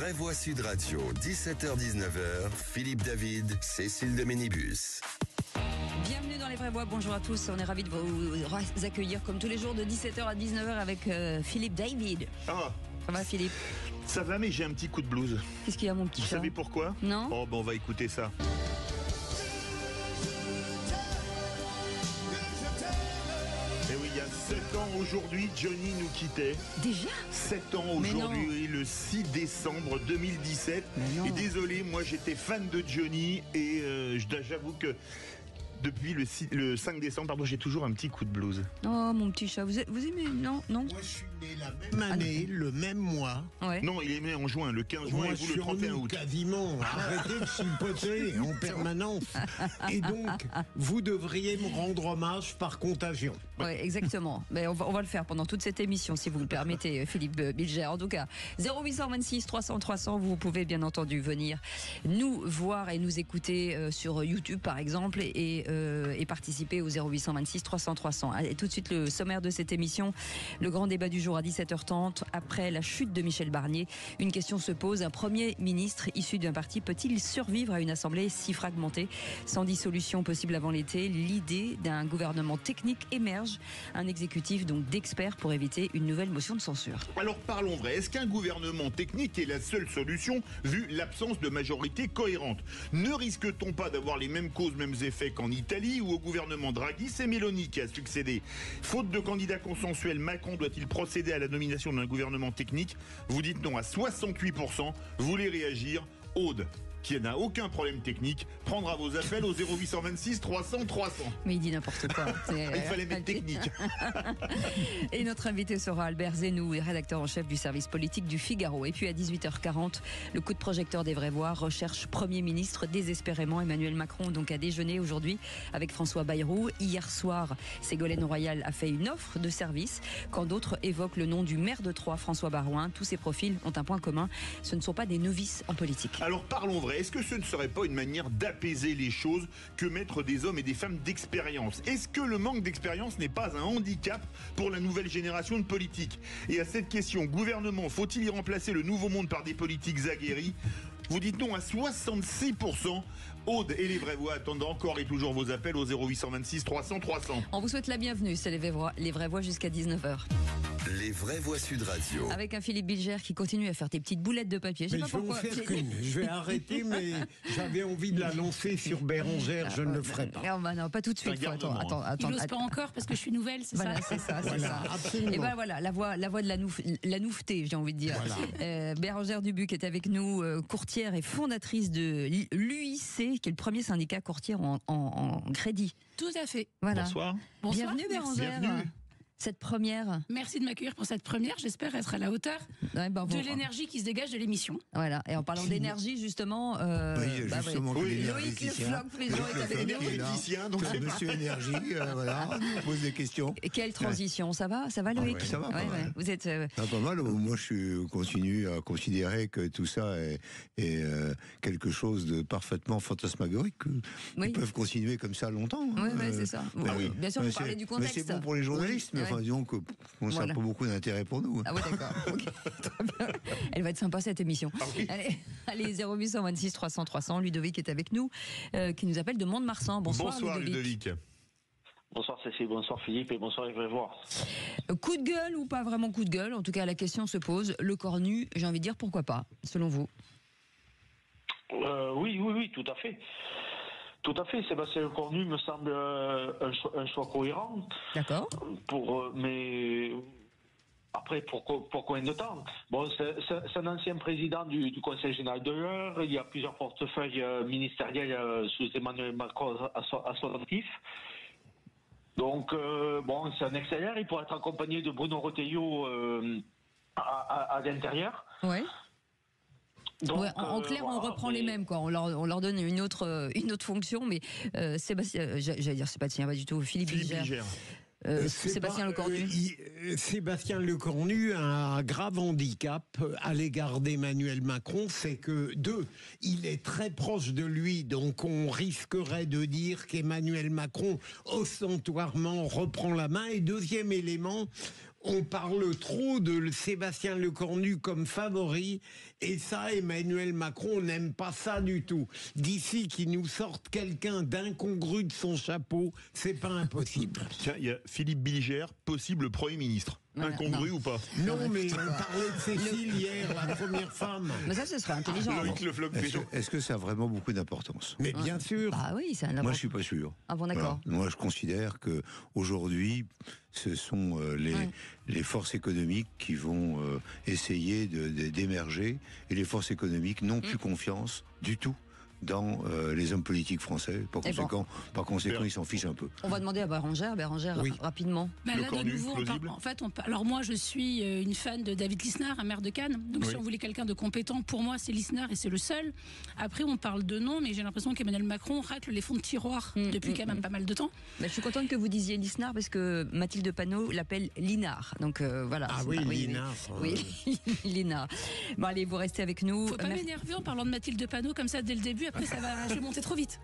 Vraie Voix Sud Radio, 17h-19h, Philippe David, Cécile de Ménibus. Bienvenue dans les Vraies Voix, bonjour à tous, on est ravis de vous accueillir comme tous les jours de 17h à 19h avec Philippe David. Ah. Ça va Philippe? Ça va, mais j'ai un petit coup de blues. Qu'est-ce qu'il y a mon petit Vous chat? savez pourquoi? Non. Oh ben on va écouter ça. Et oui, il y a 7 ans aujourd'hui, Johnny nous quittait. Déjà? 7 ans aujourd'hui, le 6 décembre 2017. Et désolé, moi j'étais fan de Johnny et j'avoue que depuis le 5 décembre, pardon, j'ai toujours un petit coup de blues. Oh mon petit chat, vous aimez? Non. Moi je suis né la même année, le même mois. Ouais. Non, il est né en juin, le 15 juin Moi et je vous le suis en 31 août août. quasiment. Arrêtez de chipoter en permanence. Et donc, vous devriez me rendre hommage par contagion. Ouais, exactement. Mais on va le faire pendant toute cette émission, si vous le permettez, Philippe Bilger. En tout cas, 0826 300 300, vous pouvez bien entendu venir nous voir et nous écouter sur YouTube, par exemple, et participer au 0826 300 300. Allez, tout de suite, le sommaire de cette émission. Le grand débat du jour à 17h30. Après la chute de Michel Barnier, une question se pose. Un Premier ministre issu d'un parti peut-il survivre à une assemblée si fragmentée? Sans dissolution possible avant l'été, l'idée d'un gouvernement technique émerge. Un exécutif donc d'experts pour éviter une nouvelle motion de censure. Alors parlons vrai, est-ce qu'un gouvernement technique est la seule solution vu l'absence de majorité cohérente? Ne risque-t-on pas d'avoir les mêmes causes, mêmes effets qu'en Italie où au gouvernement Draghi, c'est Meloni qui a succédé? Faute de candidats consensuels, Macron doit-il procéder à la nomination d'un gouvernement technique? Vous dites non à 68%, vous voulez réagir? Aude, qui n'a aucun problème technique, prendra vos appels au 0826 300 300. Mais il dit n'importe quoi. Il fallait mettre technique. Et notre invité sera Albert Zenou, rédacteur en chef du service politique du Figaro. Et puis à 18h40, le coup de projecteur des Vraies Voix recherche Premier ministre désespérément. Emmanuel Macron donc a déjeuné aujourd'hui avec François Bayrou. Hier soir, Ségolène Royal a fait une offre de service. Quand d'autres évoquent le nom du maire de Troyes, François Barouin, tous ces profils ont un point commun. Ce ne sont pas des novices en politique. Alors parlons vrai. Est-ce que ce ne serait pas une manière d'apaiser les choses que mettre des hommes et des femmes d'expérience? Est-ce que le manque d'expérience n'est pas un handicap pour la nouvelle génération de politiques? Et à cette question, gouvernement, faut-il y remplacer le nouveau monde par des politiques aguerris? Vous dites non à 66%. Aude et les Vraies Voix attendent encore et toujours vos appels au 0826 300 300. On vous souhaite la bienvenue, c'est les Vraies Voix jusqu'à 19h. Les Vraies Voix Sud Radio. Avec un Philippe Bilger qui continue à faire tes petites boulettes de papier. Mais je vais en faire qu'une. Je vais arrêter, mais j'avais envie de la lancer sur Bérengère, je ne le ferai pas. Non, pas tout de suite. Attends. Il n'ose pas encore parce que je suis nouvelle, c'est voilà, ça? C'est ça, voilà, ça. absolument. Et ben voilà, la voix de la nouveauté, j'ai envie de dire. Voilà. Bérengère Dubuc est avec nous, courtière et fondatrice de l'UIC, qui est le premier syndicat courtier en crédit. Tout à fait. Voilà. Bonsoir. Bienvenue Bérengère. Bienvenue. Cette première. Merci de m'accueillir pour cette première. J'espère être à la hauteur de l'énergie qui se dégage de l'émission. Voilà. Et en parlant d'énergie, justement, Loïc Le Floch, les gens est avec nous. Énergéticien, donc c'est Monsieur Énergie, voilà, on me pose des questions. Et quelle transition, ça va Loïc? Ça va, pas mal. Vous êtes Pas mal. Moi, je continue à considérer que tout ça est quelque chose de parfaitement fantasmagorique. Ils peuvent continuer comme ça longtemps. Oui, c'est ça. Bien sûr, vous parlez du contexte. Mais c'est bon pour les journalistes, mais enfin, disons que ça n'a pas beaucoup d'intérêt pour nous. Ah oui, d'accord. Okay. Très bien. Elle va être sympa cette émission. Okay. Allez, 0826 300 300. Ludovic est avec nous, qui nous appelle de Mont-de-Marsan. Bonsoir Ludovic. Bonsoir Cécile, bonsoir Philippe et bonsoir les Vraies Voix. Coup de gueule ou pas vraiment coup de gueule? En tout cas, la question se pose. Le corps nu, j'ai envie de dire pourquoi pas, selon vous? Oui, tout à fait. Tout à fait, Sébastien Lecornu me semble un choix cohérent. D'accord. Mais après, pour combien de temps? Bon, c'est un ancien président du Conseil général de l'Eure. Il y a plusieurs portefeuilles ministériels sous Emmanuel Macron à son actif. Donc, c'est un excellent. Il pourrait être accompagné de Bruno Retailleau à l'intérieur. Oui. Donc, en clair, on reprend les mêmes, quoi. On leur donne une autre fonction, mais Sébastien, j'allais dire Sébastien, pas du tout, Philippe Bilger. Sébastien Lecornu. Sébastien Lecornu a un grave handicap à l'égard d'Emmanuel Macron, c'est que il est très proche de lui, donc on risquerait de dire qu'Emmanuel Macron ostentoirement reprend la main. Et deuxième élément, on parle trop de Sébastien Lecornu comme favori Et ça, Emmanuel Macron n'aime pas ça du tout. D'ici qu'il nous sorte quelqu'un d'incongru de son chapeau, c'est pas impossible. Tiens, il y a Philippe Bilger, possible Premier ministre. Voilà, incongru ou pas? Non, mais on parlait de Cécile hier, la première femme. Mais ça, ce serait intelligent. Est-ce que ça a vraiment beaucoup d'importance? Mais bien sûr. Ah oui, ça a un Moi, je suis pas sûr. Ah bon, d'accord. Voilà. Moi, je considère que aujourd'hui, ce sont les forces économiques qui vont essayer d'émerger, et les forces économiques n'ont plus confiance du tout dans les hommes politiques français. Par conséquent, ils s'en fichent un peu. On va demander à Bérangère, oui. Rapidement. Là, de nouveau, alors moi, je suis une fan de David Lisnard, un maire de Cannes. Donc, si on voulait quelqu'un de compétent, pour moi, c'est Lisnard et c'est le seul. Après, on parle de nom, mais j'ai l'impression qu'Emmanuel Macron racle les fonds de tiroir depuis quand même pas mal de temps. Mais je suis contente que vous disiez Lisnard parce que Mathilde Panot l'appelle Linard. Donc voilà. Ah oui, Linard. Oui, Linard. Bon, allez, vous restez avec nous. Faut pas m'énerver en parlant de Mathilde Panot comme ça dès le début. Après, je vais monter trop vite.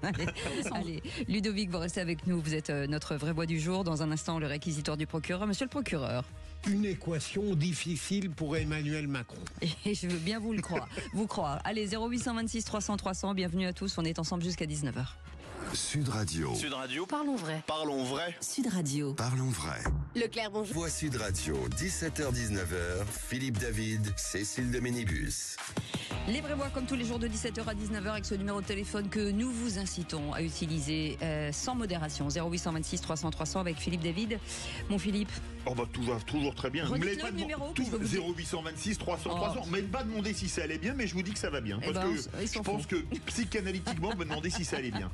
Allez, Ludovic, vous restez avec nous. Vous êtes notre vrai voix du jour. Dans un instant, le réquisitoire du procureur. Monsieur le procureur. Une équation difficile pour Emmanuel Macron. Et je veux bien vous croire. Allez, 0826 300 300. Bienvenue à tous. On est ensemble jusqu'à 19h. Sud Radio. Sud Radio. Parlons vrai. Parlons vrai. Sud Radio. Parlons vrai. Leclerc, bonjour. Voix Sud Radio, 17h-19h, Philippe David, Cécile de Ménibus. Les vraies voix comme tous les jours de 17h à 19h avec ce numéro de téléphone que nous vous incitons à utiliser sans modération. 0826 300 300 avec Philippe David. Mon Philippe. Oh bah tout va toujours très bien. Vous me l'avez pas demandé. 0826 300 300. Vous m'avez pas demandé si ça allait bien, mais je vous dis que ça va bien. Parce que je pense que psychanalytiquement, vous me demandez si ça allait bien.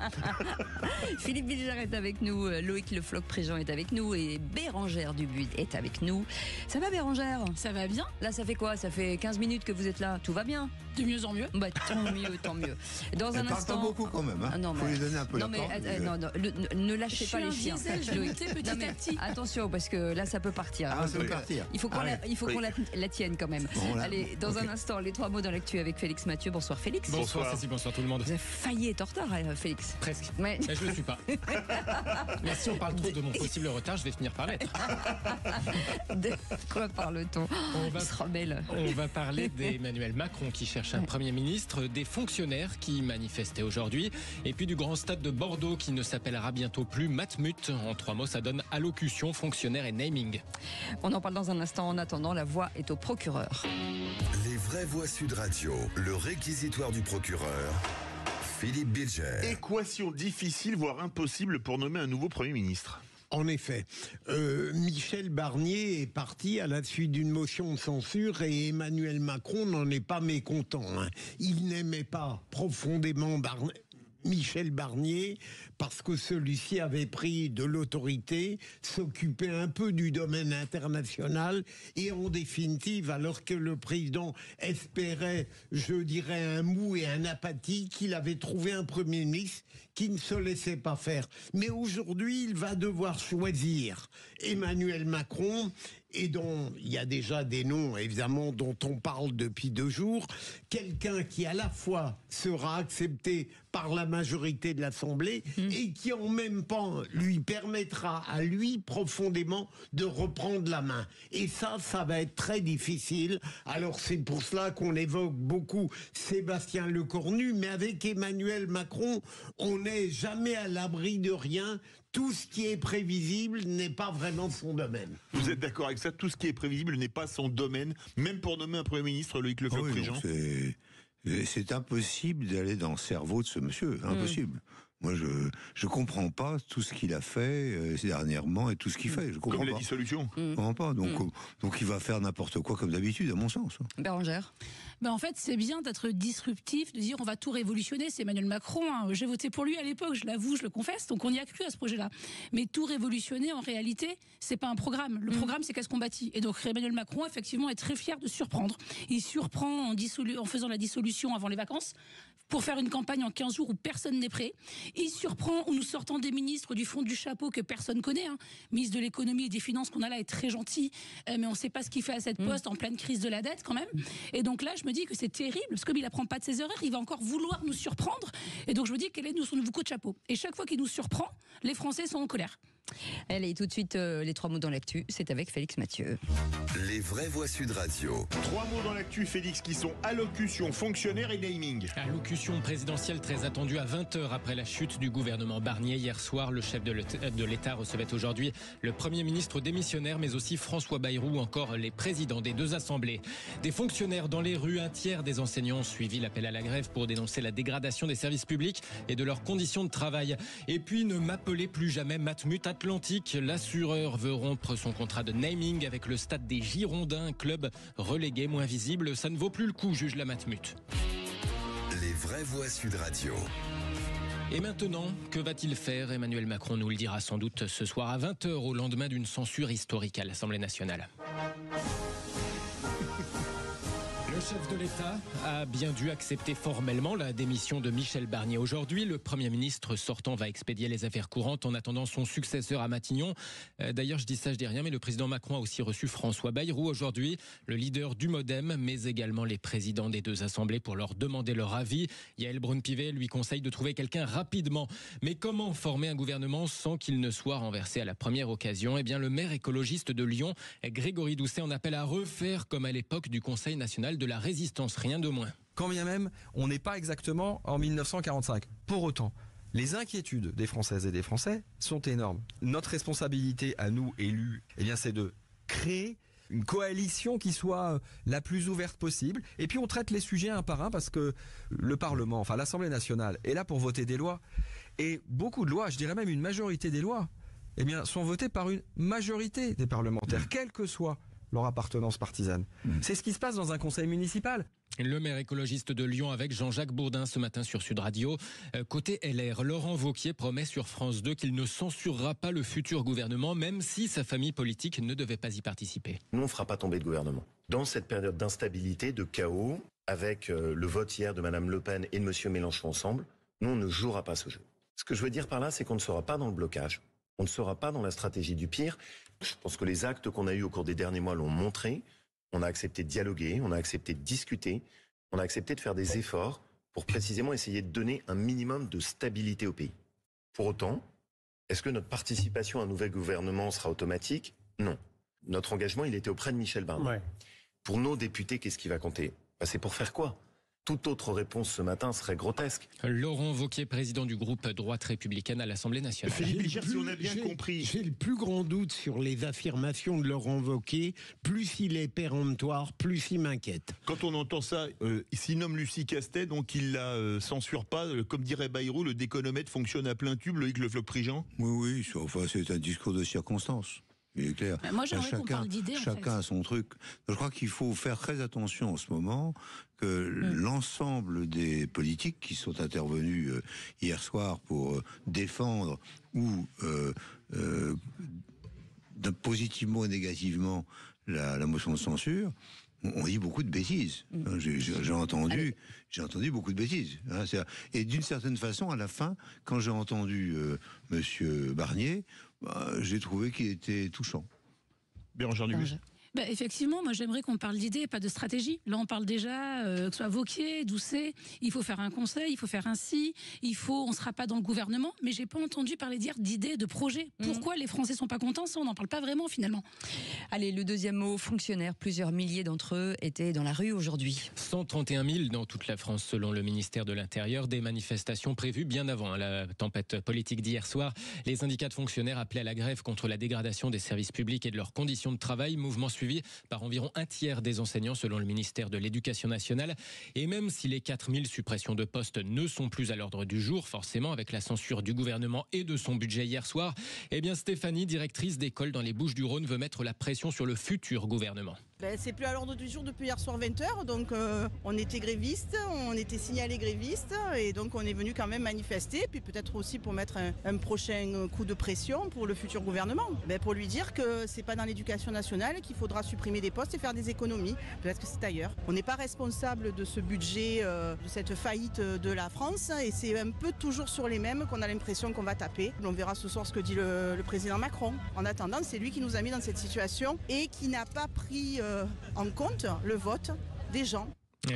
Philippe Bilger est avec nous, Loïc Le Floch-Préjean est avec nous et Bérangère Dubuis est avec nous. Ça va, Bérangère? Ça va bien. Là, ça fait quoi? Ça fait 15 minutes que vous tes là. Tout va bien? De mieux en mieux. Bah, tant mieux. Dans un instant. Pas beaucoup quand même. Hein. Non, faut lui donner un peu la corde. Ne lâchez pas les chiens. Je vais monter petit à petit. Attention, parce que là, ça peut partir. Ah, ça peut partir. Il faut qu'on la tienne quand même. Bon, allez, dans un instant, les 3 mots dans l'actu avec Félix Mathieu. Bonsoir Félix. Bonsoir Cécile, bonsoir tout le monde. Vous avez failli être en retard, Félix. Presque. Mais je ne le suis pas. Mais si on parle trop de mon possible retard, je vais finir par l'être. De quoi parle-t-on? Il se rebelle. On va parler d'Emmanuel Macron qui cherche un Premier ministre, des fonctionnaires qui manifestaient aujourd'hui, et puis du grand stade de Bordeaux qui ne s'appellera bientôt plus Matmut. En 3 mots, ça donne allocution, fonctionnaire et naming. On en parle dans un instant. En attendant, la voix est au procureur. Les vraies voix Sud Radio, le réquisitoire du procureur. Philippe Bilger. Équation difficile, voire impossible pour nommer un nouveau Premier ministre. En effet, Michel Barnier est parti à la suite d'une motion de censure et Emmanuel Macron n'en est pas mécontent. Hein. Il n'aimait pas profondément Michel Barnier parce que celui-ci avait pris de l'autorité, s'occupait un peu du domaine international et en définitive, alors que le président espérait, je dirais, un mou et un apathique, il avait trouvé un Premier ministre qui ne se laissait pas faire. Mais aujourd'hui, il va devoir choisir Emmanuel Macron, et dont il y a déjà des noms, évidemment, dont on parle depuis 2 jours, quelqu'un qui à la fois sera accepté par la majorité de l'Assemblée et qui en même temps lui permettra à lui profondément de reprendre la main. Et ça va être très difficile. Alors c'est pour cela qu'on évoque beaucoup Sébastien Lecornu, mais avec Emmanuel Macron, on n'est jamais à l'abri de rien. Tout ce qui est prévisible n'est pas vraiment son domaine. Vous êtes d'accord avec ça? Tout ce qui est prévisible n'est pas son domaine, même pour nommer un Premier ministre, Loïc Le Floch-Préjean. C'est impossible d'aller dans le cerveau de ce monsieur, impossible. Moi, je comprends pas tout ce qu'il a fait dernièrement et tout ce qu'il fait. Je comprends comme pas. la dissolution. Je comprends pas. Donc il va faire n'importe quoi comme d'habitude, à mon sens. Bérangère. En fait, c'est bien d'être disruptif, de dire on va tout révolutionner. C'est Emmanuel Macron. Hein. J'ai voté pour lui à l'époque, je l'avoue, je le confesse. Donc on y a cru à ce projet-là. Mais tout révolutionner, en réalité, c'est pas un programme. Le programme, c'est qu'est-ce qu'on bâtit. Et donc Emmanuel Macron, effectivement, est très fier de surprendre. Il surprend en faisant la dissolution avant les vacances pour faire une campagne en 15 jours où personne n'est prêt. Il surprend en nous sortant des ministres du fond du chapeau que personne connaît. Hein. Ministre de l'économie et des finances qu'on a là est très gentil, mais on ne sait pas ce qu'il fait à cette poste en pleine crise de la dette quand même. Et donc là, je me dis que c'est terrible, parce que comme il apprend pas de ses erreurs, il va encore vouloir nous surprendre. Et donc je me dis quel est son nouveau coup de chapeau. Et chaque fois qu'il nous surprend, les Français sont en colère. Allez, tout de suite, les 3 mots dans l'actu, c'est avec Félix Mathieu. Les vraies voix Sud Radio. 3 mots dans l'actu, Félix, qui sont allocution, fonctionnaire et naming. Allocution présidentielle très attendue à 20h après la chute du gouvernement Barnier. Hier soir, le chef de l'État recevait aujourd'hui le Premier ministre démissionnaire, mais aussi François Bayrou, ou encore les présidents des 2 assemblées. Des fonctionnaires dans les rues, un tiers des enseignants ont suivi l'appel à la grève pour dénoncer la dégradation des services publics et de leurs conditions de travail. Et puis, ne m'appelez plus jamais Matmut Atlantique. L'assureur veut rompre son contrat de naming avec le stade des Girondins, club relégué, moins visible. Ça ne vaut plus le coup, juge la Matmut. Les vraies voix Sud Radio. Et maintenant, que va-t-il faire? Emmanuel Macron nous le dira sans doute ce soir à 20h, au lendemain d'une censure historique à l'Assemblée nationale. Le chef de l'État a bien dû accepter formellement la démission de Michel Barnier aujourd'hui. Le Premier ministre sortant va expédier les affaires courantes en attendant son successeur à Matignon. D'ailleurs, je dis ça, je dis rien, mais le président Macron a aussi reçu François Bayrou aujourd'hui, le leader du MoDem, mais également les présidents des 2 assemblées pour leur demander leur avis. Yael Braun-Pivet lui conseille de trouver quelqu'un rapidement. Mais comment former un gouvernement sans qu'il ne soit renversé à la première occasion? Eh bien, le maire écologiste de Lyon, Grégory Doucet, en appelle à refaire comme à l'époque du Conseil national de la résistance, rien de moins. Quand bien même, on n'est pas exactement en 1945. Pour autant, les inquiétudes des Françaises et des Français sont énormes. Notre responsabilité à nous, élus, eh bien, c'est de créer une coalition qui soit la plus ouverte possible. Et puis on traite les sujets un par un parce que le Parlement, enfin l'Assemblée nationale, est là pour voter des lois. Et beaucoup de lois, je dirais même une majorité des lois, eh bien, sont votées par une majorité des parlementaires, quelle que soit leur appartenance partisane. C'est ce qui se passe dans un conseil municipal. Le maire écologiste de Lyon avec Jean-Jacques Bourdin ce matin sur Sud Radio. Côté LR, Laurent Wauquiez promet sur France 2 qu'il ne censurera pas le futur gouvernement, même si sa famille politique ne devait pas y participer. Nous, on ne fera pas tomber de gouvernement. Dans cette période d'instabilité, de chaos, avec le vote hier de Mme Le Pen et de M. Mélenchon ensemble, nous, on ne jouera pas ce jeu. Ce que je veux dire par là, c'est qu'on ne sera pas dans le blocage. On ne sera pas dans la stratégie du pire. Je pense que les actes qu'on a eus au cours des derniers mois l'ont montré. On a accepté de dialoguer, on a accepté de discuter, on a accepté de faire des efforts pour précisément essayer de donner un minimum de stabilité au pays. Pour autant, est-ce que notre participation à un nouvel gouvernement sera automatique? Non. Notre engagement, il était auprès de Michel Barnier. Ouais. Pour nos députés, qu'est-ce qui va compter? C'est pour faire quoi? Toute autre réponse ce matin serait grotesque. Laurent Wauquiez, président du groupe Droite républicaine à l'Assemblée nationale. Philippe Bilger, si on a bien compris. J'ai le plus grand doute sur les affirmations de Laurent Wauquiez. Plus il est péremptoire, plus il m'inquiète. Quand on entend ça, il s'y nomme Lucie Castet, donc il la censure pas. Comme dirait Bayrou, le déconomètre fonctionne à plein tube, Loïc Le Floch-Prigent. Oui, enfin, c'est un discours de circonstance. Il est clair. Moi, j'aimerais qu'on parle d'idées. Chacun a son truc. Je crois qu'il faut faire très attention en ce moment que l'ensemble des politiques qui sont intervenus hier soir pour défendre ou positivement ou négativement la motion de censure ont dit beaucoup de bêtises. J'ai entendu beaucoup de bêtises. Et d'une certaine façon, à la fin, quand j'ai entendu Monsieur Barnier, j'ai trouvé qu'il était touchant. Bérangère Dubuis. Effectivement, moi j'aimerais qu'on parle d'idées, pas de stratégie. Là on parle déjà, que ce soit Wauquiez, Doucet, il faut faire un conseil, il faut faire un si, on ne sera pas dans le gouvernement, mais j'ai pas entendu parler dire d'idées, de projets. Pourquoi les Français sont pas contents? Ça, on n'en parle pas vraiment finalement. Allez, le deuxième mot, fonctionnaires. Plusieurs milliers d'entre eux étaient dans la rue aujourd'hui. 131 000 dans toute la France selon le ministère de l'Intérieur. Des manifestations prévues bien avant la tempête politique d'hier soir. Les syndicats de fonctionnaires appelaient à la grève contre la dégradation des services publics et de leurs conditions de travail. Mouvement suivi par environ un tiers des enseignants selon le ministère de l'Éducation nationale. Et même si les 4000 suppressions de postes ne sont plus à l'ordre du jour, forcément avec la censure du gouvernement et de son budget hier soir, eh bien Stéphanie, directrice d'école dans les Bouches-du-Rhône, veut mettre la pression sur le futur gouvernement. C'est plus à l'ordre du jour depuis hier soir 20h, donc on était grévistes, on était signalés grévistes et donc on est venu quand même manifester, puis peut-être aussi pour mettre un prochain coup de pression pour le futur gouvernement. Pour lui dire que c'est pas dans l'éducation nationale qu'il faudra supprimer des postes et faire des économies, peut-être que c'est ailleurs. On n'est pas responsable de ce budget, de cette faillite de la France et c'est un peu toujours sur les mêmes qu'on a l'impression qu'on va taper. On verra ce soir ce que dit le président Macron. En attendant, c'est lui qui nous a mis dans cette situation et qui n'a pas pris en compte le vote des gens.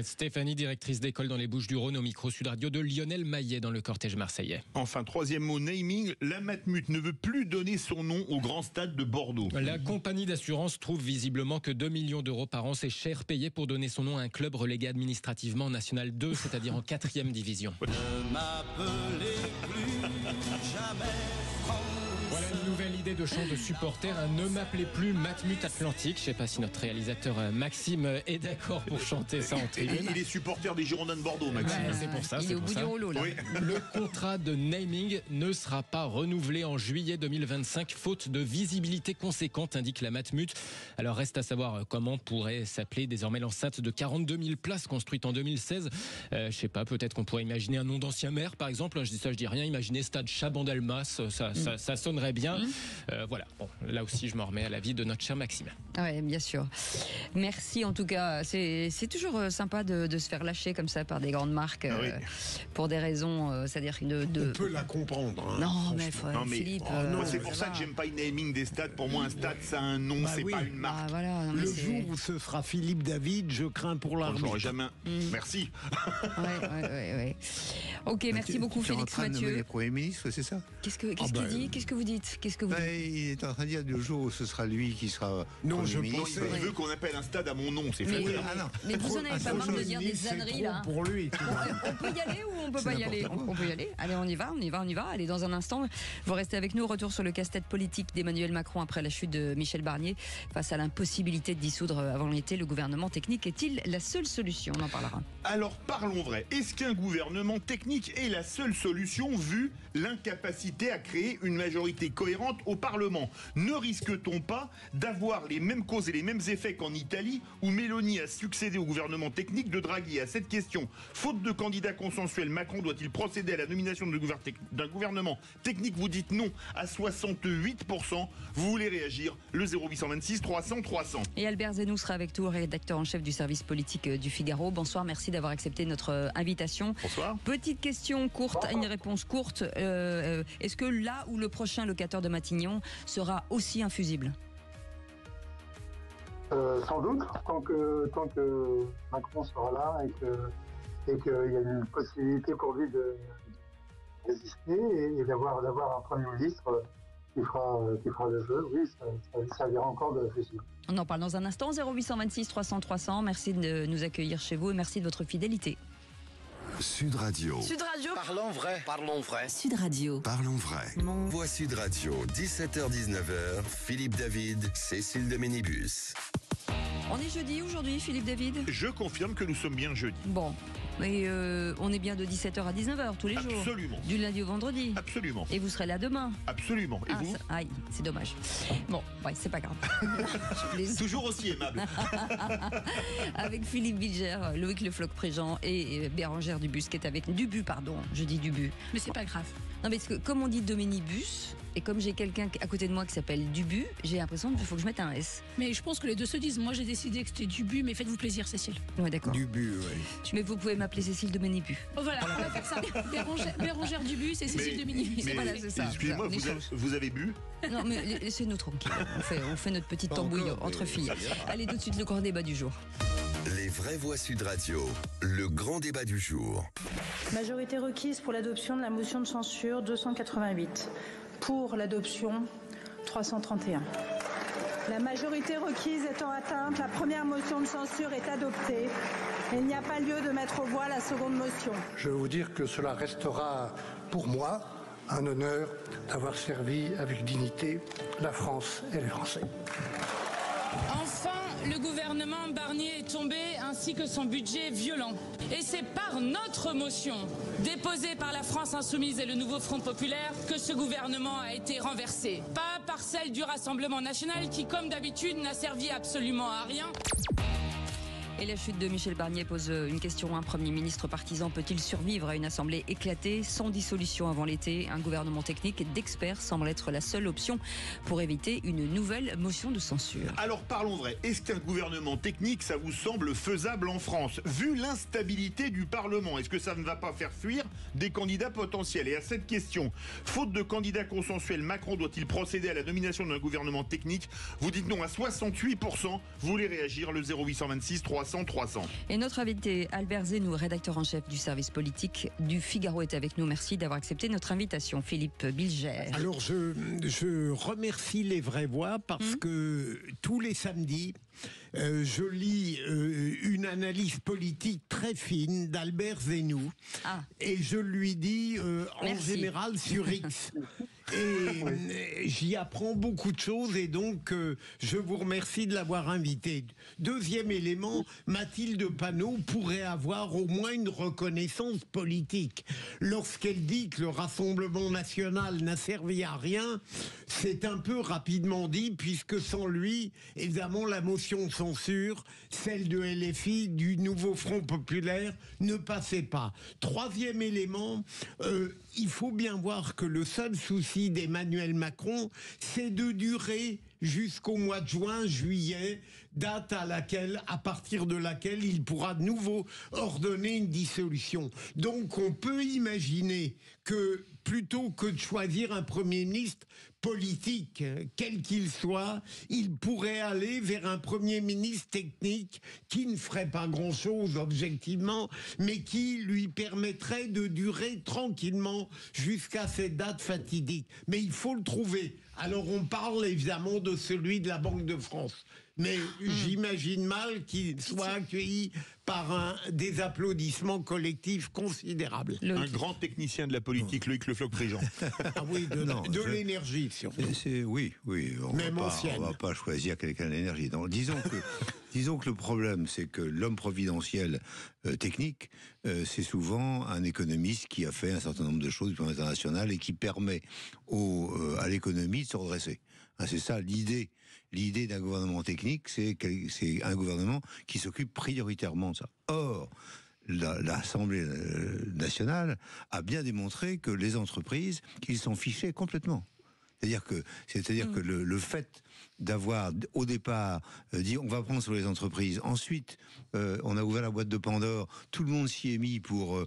Stéphanie, directrice d'école dans les Bouches-du-Rhône, au micro Sud Radio de Lionel Maillet dans le cortège marseillais. Enfin, troisième mot, naming, la Matmut ne veut plus donner son nom au grand stade de Bordeaux. La compagnie d'assurance trouve visiblement que 2 millions d'euros par an, c'est cher payé pour donner son nom à un club relégué administrativement en National 2, c'est-à-dire en 4e division. Ne m'appelez plus jamais France. Voilà une nouvelle idée de chant de supporters. Ne m'appelez plus Matmut Atlantique. Je ne sais pas si notre réalisateur Maxime est d'accord pour chanter ça en tribune. Il est supporter des Girondins de Bordeaux, Maxime. Ouais, c'est pour ça. Il est au bout du rouleau, là. Oui. Le contrat de naming ne sera pas renouvelé en juillet 2025, faute de visibilité conséquente, indique la Matmut. Alors reste à savoir comment pourrait s'appeler désormais l'enceinte de 42 000 places construite en 2016. Je sais pas, peut-être qu'on pourrait imaginer un nom d'ancien maire, par exemple. Je dis ça, je dis rien. Imaginez Stade Chabandelmas, ça sonnerait bien. Voilà. Bon, là aussi, je m'en remets à l'avis de notre cher Maxime. Oui, bien sûr. Merci en tout cas. C'est toujours sympa de se faire lâcher comme ça par des grandes marques pour des raisons, c'est-à-dire On peut la comprendre. Hein, non, mais Philippe. Moi, c'est pour ça que j'aime pas le naming des stades. Pour moi, un stade, ça a un nom, c'est pas une marque. Voilà, le jour où ce sera Philippe David, je crains pour l'arbitre. J'aurais jamais. Merci. Ouais. Ok, merci beaucoup, Félix Mathieu. Le Premier ministre, c'est ça? Qu'est-ce qu'il dit? Qu'est-ce que vous dites? Il est en train de dire le jour où ce sera lui qui sera. Non, je ministre. Il veut qu'on appelle un stade à mon nom, c'est mais, fait. Mais vous en avez pas marre de dire des âneries là? Pour lui. On peut y aller ou on peut pas y aller? On peut y aller. Allez, on y va. Allez, dans un instant, vous restez avec nous. Retour sur le casse-tête politique d'Emmanuel Macron après la chute de Michel Barnier. Face à l'impossibilité de dissoudre avant l'été, le gouvernement technique est-il la seule solution? On en parlera. Alors parlons vrai. Est-ce qu'un gouvernement technique est la seule solution vu l'incapacité à créer une majorité cohérente au Parlement? Ne risque-t-on pas d'avoir les mêmes causes et les mêmes effets qu'en Italie où Meloni a succédé au gouvernement technique de Draghi? À cette question, faute de candidat consensuel, Macron doit-il procéder à la nomination d'un gouvernement technique? Vous dites non à 68%. Vous voulez réagir? Le 0826 300 300. Et Albert Zenou sera avec nous, rédacteur en chef du service politique du Figaro. Bonsoir, merci d'avoir accepté notre invitation. Bonsoir. Petite question courte, une réponse courte. Est-ce que là où le prochain locataire de Matignon sera aussi infusible? Sans doute, tant que Macron sera là et qu'il y a une possibilité pour lui de résister et d'avoir un Premier ministre qui fera le jeu, oui, ça servira encore de réfléchir. On en parle dans un instant. 0826 300 300. Merci de nous accueillir chez vous et merci de votre fidélité. Sud Radio. Sud Radio. Parlons vrai. Parlons vrai. Sud Radio. Parlons vrai. Voix Sud Radio, 17h-19h, Philippe David, Cécile de Ménibus. On est jeudi aujourd'hui, Philippe David? Je confirme que nous sommes bien jeudi. Bon, mais on est bien de 17h à 19h tous les jours. Absolument. Du lundi au vendredi. Absolument. Et vous serez là demain. Absolument. Et vous? Aïe, c'est dommage. Bon, ouais, c'est pas grave. Toujours aussi aimable. Avec Philippe Bilger, Loïc Le Floch-Préjean et Bérangère Dubu, qui est avec Dubu, pardon. Je dis Dubu. Mais c'est pas grave. Non, mais parce que comme on dit Doménibus, et comme j'ai quelqu'un à côté de moi qui s'appelle Dubu, j'ai l'impression qu'il faut que je mette un S. Mais je pense que les deux se disent. Moi, j'ai décidé que c'était Dubu, mais faites-vous plaisir, Cécile. Ouais, d'accord. Dubu, oui. Mais vous pouvez m'appeler Cécile de Ménibus. Oh, voilà, on va faire ça. Bérangère Dubu, c'est Cécile de Ménibus. Voilà, c'est ça. Excusez-moi, vous avez bu? Non, mais laissez-nous tranquille. On fait notre petite tambouille entre filles. Allez, tout de suite, le grand débat du jour. Les vraies voix Sud Radio, le grand débat du jour. Majorité requise pour l'adoption de la motion de censure 288. Pour l'adoption 331. La majorité requise étant atteinte, la première motion de censure est adoptée. Il n'y a pas lieu de mettre aux voix la seconde motion. Je veux vous dire que cela restera pour moi un honneur d'avoir servi avec dignité la France et les Français. Enfin, le gouvernement Barnier est tombé ainsi que son budget violent. Et c'est par notre motion, déposée par la France Insoumise et le Nouveau Front Populaire, que ce gouvernement a été renversé. Pas par celle du Rassemblement National qui, comme d'habitude, n'a servi absolument à rien. Et la chute de Michel Barnier pose une question. Un Premier ministre partisan peut-il survivre à une assemblée éclatée sans dissolution avant l'été? Un gouvernement technique d'experts semble être la seule option pour éviter une nouvelle motion de censure. Alors parlons vrai. Est-ce qu'un gouvernement technique, ça vous semble faisable en France? Vu l'instabilité du Parlement, est-ce que ça ne va pas faire fuir des candidats potentiels? Et à cette question, faute de candidats consensuels, Macron doit-il procéder à la nomination d'un gouvernement technique? Vous dites non à 68%. Vous voulez réagir? Le 0826 300 300 300. Et notre invité, Albert Zenou, rédacteur en chef du service politique du Figaro, est avec nous. Merci d'avoir accepté notre invitation, Philippe Bilger. Alors, je remercie les vraies voix parce que tous les samedis, je lis une analyse politique très fine d'Albert Zenou et je lui dis en général sur X. Et j'y apprends beaucoup de choses et donc je vous remercie de l'avoir invité. Deuxième élément, Mathilde Panot pourrait avoir au moins une reconnaissance politique. Lorsqu'elle dit que le Rassemblement national n'a servi à rien, c'est un peu rapidement dit puisque sans lui, évidemment, la motion de censure, celle de LFI, du nouveau Front populaire, ne passait pas. Troisième élément, il faut bien voir que le seul souci d'Emmanuel Macron, c'est de durer jusqu'au mois de juin, juillet, date à partir de laquelle il pourra de nouveau ordonner une dissolution. Donc on peut imaginer que plutôt que de choisir un Premier ministre politique, quel qu'il soit, il pourrait aller vers un Premier ministre technique qui ne ferait pas grand-chose objectivement, mais qui lui permettrait de durer tranquillement jusqu'à cette date fatidique. Mais il faut le trouver. Alors on parle évidemment de celui de la Banque de France. Mais j'imagine mal qu'il soit accueilli par des applaudissements collectifs considérables. Un grand technicien de la politique, Loïc Le Floch-Prigent. Ah oui, de l'énergie, surtout. Oui. On ne va pas choisir quelqu'un de l'énergie. Donc, disons que le problème, c'est que l'homme providentiel technique, c'est souvent un économiste qui a fait un certain nombre de choses du plan international et qui permet à l'économie de se redresser. C'est ça l'idée. L'idée d'un gouvernement technique, c'est un gouvernement qui s'occupe prioritairement de ça. Or, l'Assemblée nationale a bien démontré que les entreprises, ils s'en fichaient complètement. C'est-à-dire que le fait d'avoir au départ dit on va prendre sur les entreprises, ensuite on a ouvert la boîte de Pandore, tout le monde s'y est mis pour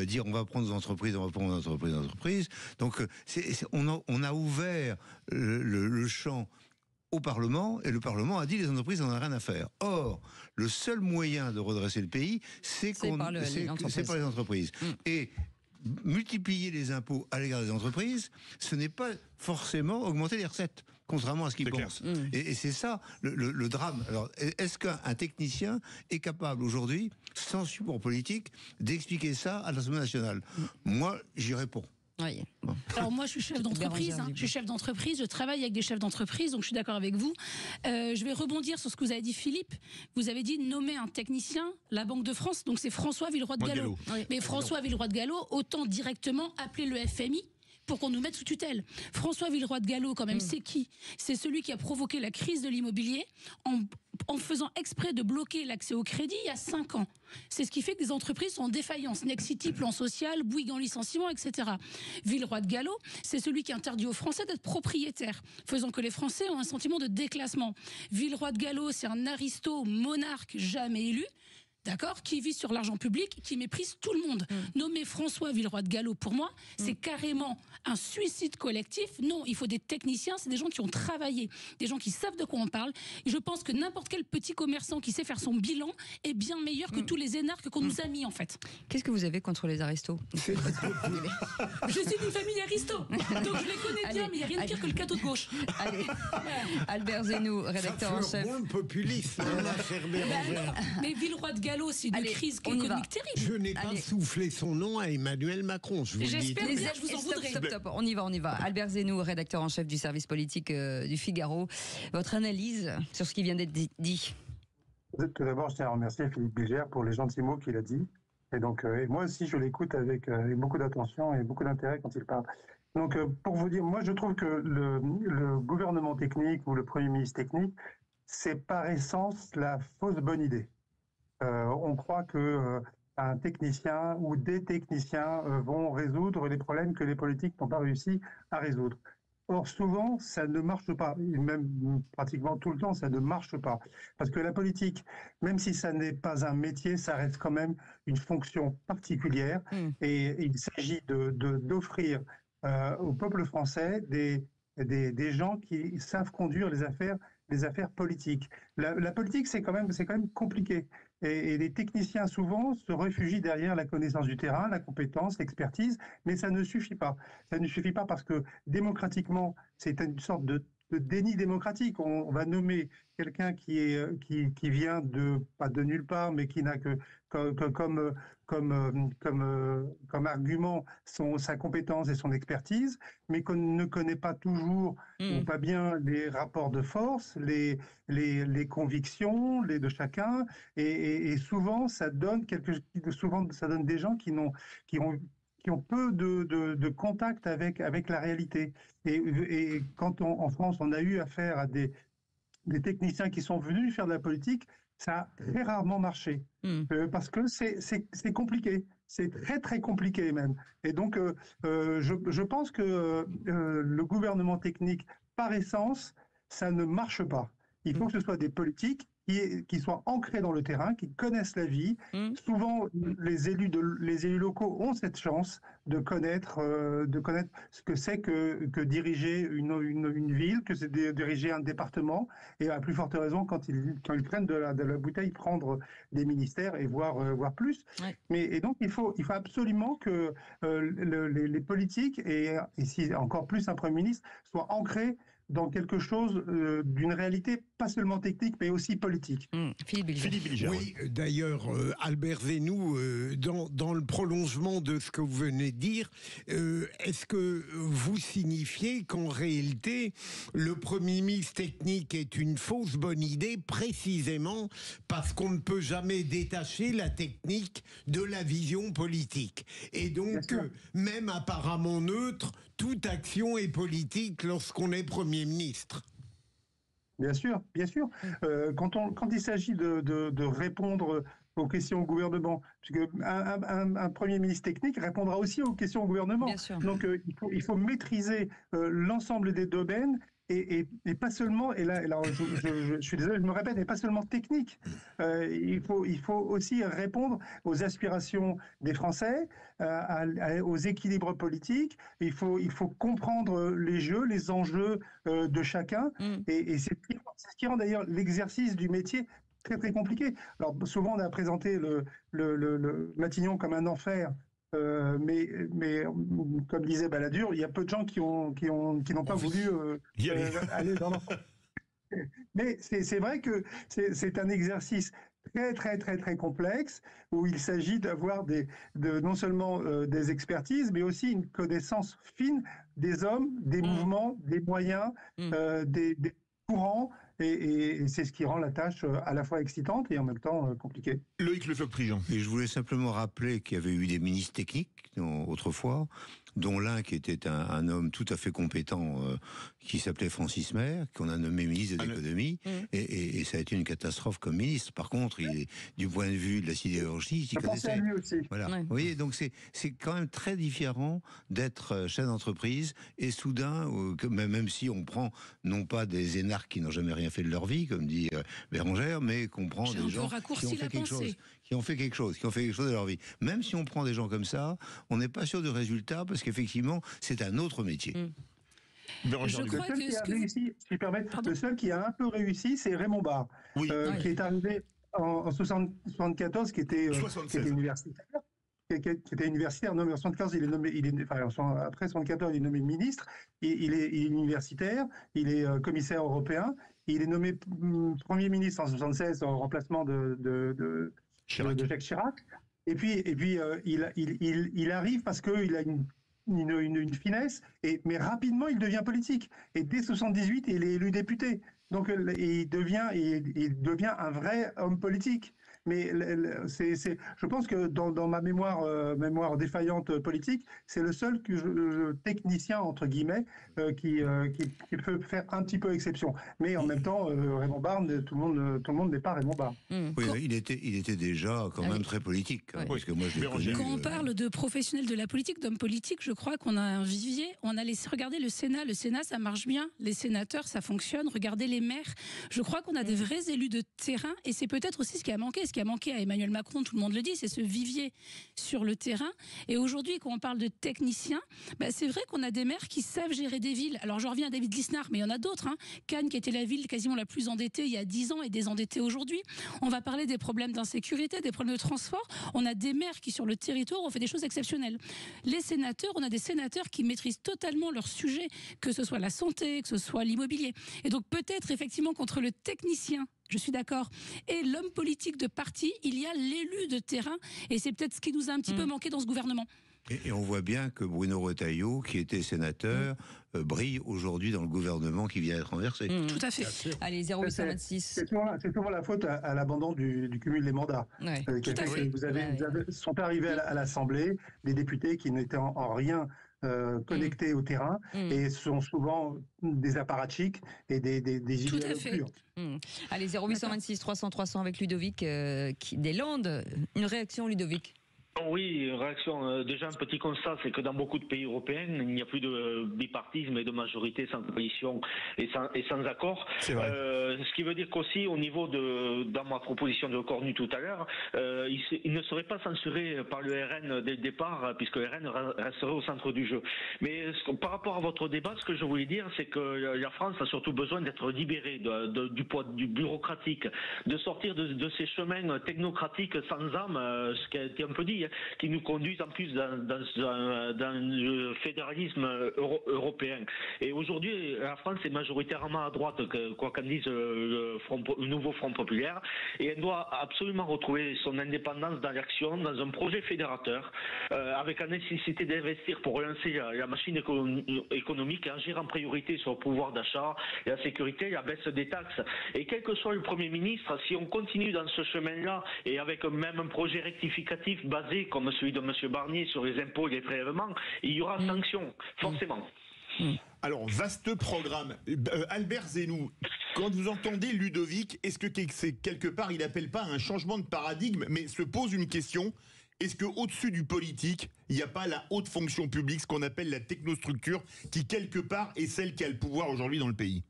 dire on va prendre aux entreprises, Donc on a ouvert le champ au Parlement, et le Parlement a dit les entreprises n'en ont rien à faire. Or, le seul moyen de redresser le pays, c'est par les entreprises. Et multiplier les impôts à l'égard des entreprises, ce n'est pas forcément augmenter les recettes, contrairement à ce qu'ils pensent. Et c'est ça le drame. Alors, est-ce qu'un technicien est capable aujourd'hui, sans support politique, d'expliquer ça à l'Assemblée nationale ? Moi, j'y réponds. Oui. Alors moi je suis chef d'entreprise, je travaille avec des chefs d'entreprise, donc je suis d'accord avec vous. Je vais rebondir sur ce que vous avez dit, Philippe. Vous avez dit nommer un technicien, la Banque de France, donc c'est François Villeroy de Galhau. Mais François Villeroy de Galhau, autant directement appeler le FMI pour qu'on nous mette sous tutelle. François Villeroy de Galhau, quand même, c'est qui ? C'est celui qui a provoqué la crise de l'immobilier en faisant exprès de bloquer l'accès au crédit il y a 5 ans. C'est ce qui fait que des entreprises sont en défaillance. Nexity, plan social, Bouygues en licenciement, etc. Villeroy de Galhau, c'est celui qui interdit aux Français d'être propriétaires, faisant que les Français ont un sentiment de déclassement. Villeroy de Galhau, c'est un aristo monarque jamais élu, d'accord, qui vit sur l'argent public, qui méprise tout le monde. Nommer François Villeroy de Galhau, pour moi, c'est carrément un suicide collectif. Non, il faut des techniciens, c'est des gens qui ont travaillé, des gens qui savent de quoi on parle. Et je pense que n'importe quel petit commerçant qui sait faire son bilan est bien meilleur que tous les énarques qu'on nous a mis, en fait. Qu'est-ce que vous avez contre les aristos ? Je suis d'une famille aristo, donc je les connais bien, mais il n'y a rien de pire que le cadeau de gauche. Allez. Albert Zenou, rédacteur en chef. C'est populiste, mais Villeroy de Galhau, c'est une crise économique terrible. Je n'ai pas soufflé son nom à Emmanuel Macron, je vous le dis. J'espère bien, je vous en voudrais. Stop, on y va. Albert Zenou, rédacteur en chef du service politique du Figaro. Votre analyse sur ce qui vient d'être dit ? Tout d'abord, je tiens à remercier Philippe Bilger pour les gentils mots qu'il a dit. Et donc, moi aussi, je l'écoute avec beaucoup d'attention et beaucoup d'intérêt quand il parle. Donc, pour vous dire, moi, je trouve que le gouvernement technique ou le Premier ministre technique, c'est par essence la fausse bonne idée. On croit que un technicien ou des techniciens vont résoudre les problèmes que les politiques n'ont pas réussi à résoudre. Or, souvent, ça ne marche pas. Même pratiquement tout le temps, ça ne marche pas. Parce que la politique, même si ça n'est pas un métier, ça reste quand même une fonction particulière. Et il s'agit d'offrir au peuple français des gens qui savent conduire les affaires politiques. La politique, c'est quand même compliqué. Et les techniciens, souvent, se réfugient derrière la connaissance du terrain, la compétence, l'expertise, mais ça ne suffit pas. Ça ne suffit pas parce que démocratiquement, c'est une sorte de déni démocratique. On va nommer quelqu'un qui vient pas de nulle part, mais qui n'a que comme argument sa compétence et son expertise, mais qu'on ne connaît pas toujours ou pas bien les rapports de force, les convictions de chacun, et souvent ça donne des gens qui ont peu de contact avec la réalité. Et quand en France on a eu affaire à des techniciens qui sont venus faire de la politique, ça a très rarement marché, parce que c'est compliqué, c'est très très compliqué même. Et donc je pense que le gouvernement technique, par essence, ça ne marche pas. Il faut que ce soit des politiques qui soient ancrés dans le terrain, qui connaissent la vie. Souvent, les élus locaux ont cette chance de connaître ce que c'est que diriger une ville, que c'est diriger un département, et à plus forte raison quand ils prennent de la bouteille, prendre des ministères et voir plus. Ouais. Et donc il faut absolument que les politiques, et ici encore plus un Premier ministre, soient ancrés dans quelque chose d'une réalité pas seulement technique, mais aussi politique. Philippe Bilger. Oui, d'ailleurs, Albert Zenou, dans le prolongement de ce que vous venez de dire, est-ce que vous signifiez qu'en réalité, le Premier ministre technique est une fausse bonne idée, précisément parce qu'on ne peut jamais détacher la technique de la vision politique? Et donc, même apparemment neutre, toute action est politique lorsqu'on est Premier ministre. Bien sûr, bien sûr. Quand il s'agit de répondre aux questions au gouvernement, puisque un Premier ministre technique répondra aussi aux questions au gouvernement. Bien sûr. Donc il faut maîtriser l'ensemble des domaines. Et pas seulement, et là je suis désolé, je me répète, mais pas seulement technique. Il faut aussi répondre aux aspirations des Français, aux équilibres politiques. Il faut comprendre les jeux, les enjeux de chacun. Et c'est ce qui rend d'ailleurs l'exercice du métier très très compliqué. Alors souvent on a présenté le Matignon comme un enfer. Mais comme disait Balladur, il y a peu de gens qui n'ont pas voulu aller dans l'enfer. Mais c'est vrai que c'est un exercice très très très très complexe, où il s'agit d'avoir non seulement des expertises, mais aussi une connaissance fine des hommes, des mouvements, des moyens, des courants. Et c'est ce qui rend la tâche à la fois excitante et en même temps compliquée. Loïc Lefebvre-Prigent. Et je voulais simplement rappeler qu'il y avait eu des ministres techniques autrefois, dont l'un qui était un homme tout à fait compétent, qui s'appelait Francis Maire, qu'on a nommé ministre de l'économie, et ça a été une catastrophe comme ministre. Par contre, du point de vue de la sidérurgie, il connaissait. Lui aussi. Voilà. Ouais. Vous voyez, donc c'est quand même très différent d'être chef d'entreprise et soudain, même si on prend non pas des énarques qui n'ont jamais rien fait de leur vie, comme dit Bérangère, mais qu'on prend des gens qui ont fait quelque chose. Qui ont fait quelque chose de leur vie. Même si on prend des gens comme ça, on n'est pas sûr du résultat, parce qu'effectivement, c'est un autre métier. Je crois le seul qui a un peu réussi, c'est Raymond Barre, qui est arrivé en 74, qui était universitaire. Qui était universitaire. Non, mais en 74, après 74, il est nommé ministre. Il est universitaire. Il est commissaire européen. Il est nommé Premier ministre en 76 en remplacement de Jacques Chirac. Et puis il arrive parce qu'il a une finesse, mais rapidement il devient politique. Et dès 78, il est élu député. Donc il devient un vrai homme politique. Mais je pense que dans ma mémoire défaillante politique, c'est le seul technicien, entre guillemets, qui peut faire un petit peu exception. Mais en même temps, Raymond Barre, tout le monde n'est pas Raymond Barre. Oui, il était déjà quand même très politique. Parce que moi, je l'ai connu. Quand on parle de professionnels de la politique, d'hommes politiques, je crois qu'on a un vivier. On a regardez le Sénat. Le Sénat, ça marche bien. Les sénateurs, ça fonctionne. Regardez les maires. Je crois qu'on a des vrais élus de terrain. Et c'est peut-être aussi ce qui a manqué. Ce qui qui a manqué à Emmanuel Macron, tout le monde le dit, c'est ce vivier sur le terrain. Et aujourd'hui, quand on parle de techniciens, c'est vrai qu'on a des maires qui savent gérer des villes. Alors je reviens à David Lisnard, mais il y en a d'autres. Cannes, qui était la ville quasiment la plus endettée il y a 10 ans, est désendettée aujourd'hui. On va parler des problèmes d'insécurité, des problèmes de transport. On a des maires qui, sur le territoire, ont fait des choses exceptionnelles. Les sénateurs, on a des sénateurs qui maîtrisent totalement leur sujet, que ce soit la santé, que ce soit l'immobilier. Et donc peut-être effectivement qu'entre le technicien, je suis d'accord, et l'homme politique de parti, il y a l'élu de terrain, et c'est peut-être ce qui nous a un petit peu manqué dans ce gouvernement. Et on voit bien que Bruno Retailleau, qui était sénateur, brille aujourd'hui dans le gouvernement qui vient d'être renversé. Tout à fait. Allez, 0826. C'est souvent la faute à l'abandon du cumul des mandats. Ouais. Tout à fait. Sont arrivés à l'Assemblée des députés qui n'étaient en rien connectés au terrain et sont souvent des apparatchiks et des idéologues purs. Allez, 0826 300 300 avec Ludovic des Landes. Une réaction, Ludovic? Oui, réaction. Déjà, un petit constat, c'est que dans beaucoup de pays européens, il n'y a plus de bipartisme et de majorité sans coalition et sans accord. Ce qui veut dire qu'aussi, au niveau dans ma proposition de Cornu tout à l'heure, il ne serait pas censuré par le RN dès le départ, puisque le RN resterait au centre du jeu. Mais par rapport à votre débat, ce que je voulais dire, c'est que la France a surtout besoin d'être libérée du poids du bureaucratique, de sortir de ces chemins technocratiques sans âme, ce qui a été un peu dit, qui nous conduisent en plus dans le fédéralisme européen. Et aujourd'hui, la France est majoritairement à droite, quoi qu'en dise le nouveau Front populaire, et elle doit absolument retrouver son indépendance dans l'action, dans un projet fédérateur, avec la nécessité d'investir pour relancer la machine économique et agir en priorité sur le pouvoir d'achat, la sécurité, la baisse des taxes. Et quel que soit le Premier ministre, si on continue dans ce chemin-là, et avec même un projet rectificatif basé comme celui de M. Barnier sur les impôts et les prélèvements, il y aura sanction, forcément. Alors, vaste programme. Albert Zenou, quand vous entendez Ludovic, est-ce que c'est quelque part, il n'appelle pas à un changement de paradigme, mais se pose une question, est-ce qu'au-dessus du politique, il n'y a pas la haute fonction publique, ce qu'on appelle la technostructure, qui quelque part est celle qui a le pouvoir aujourd'hui dans le pays?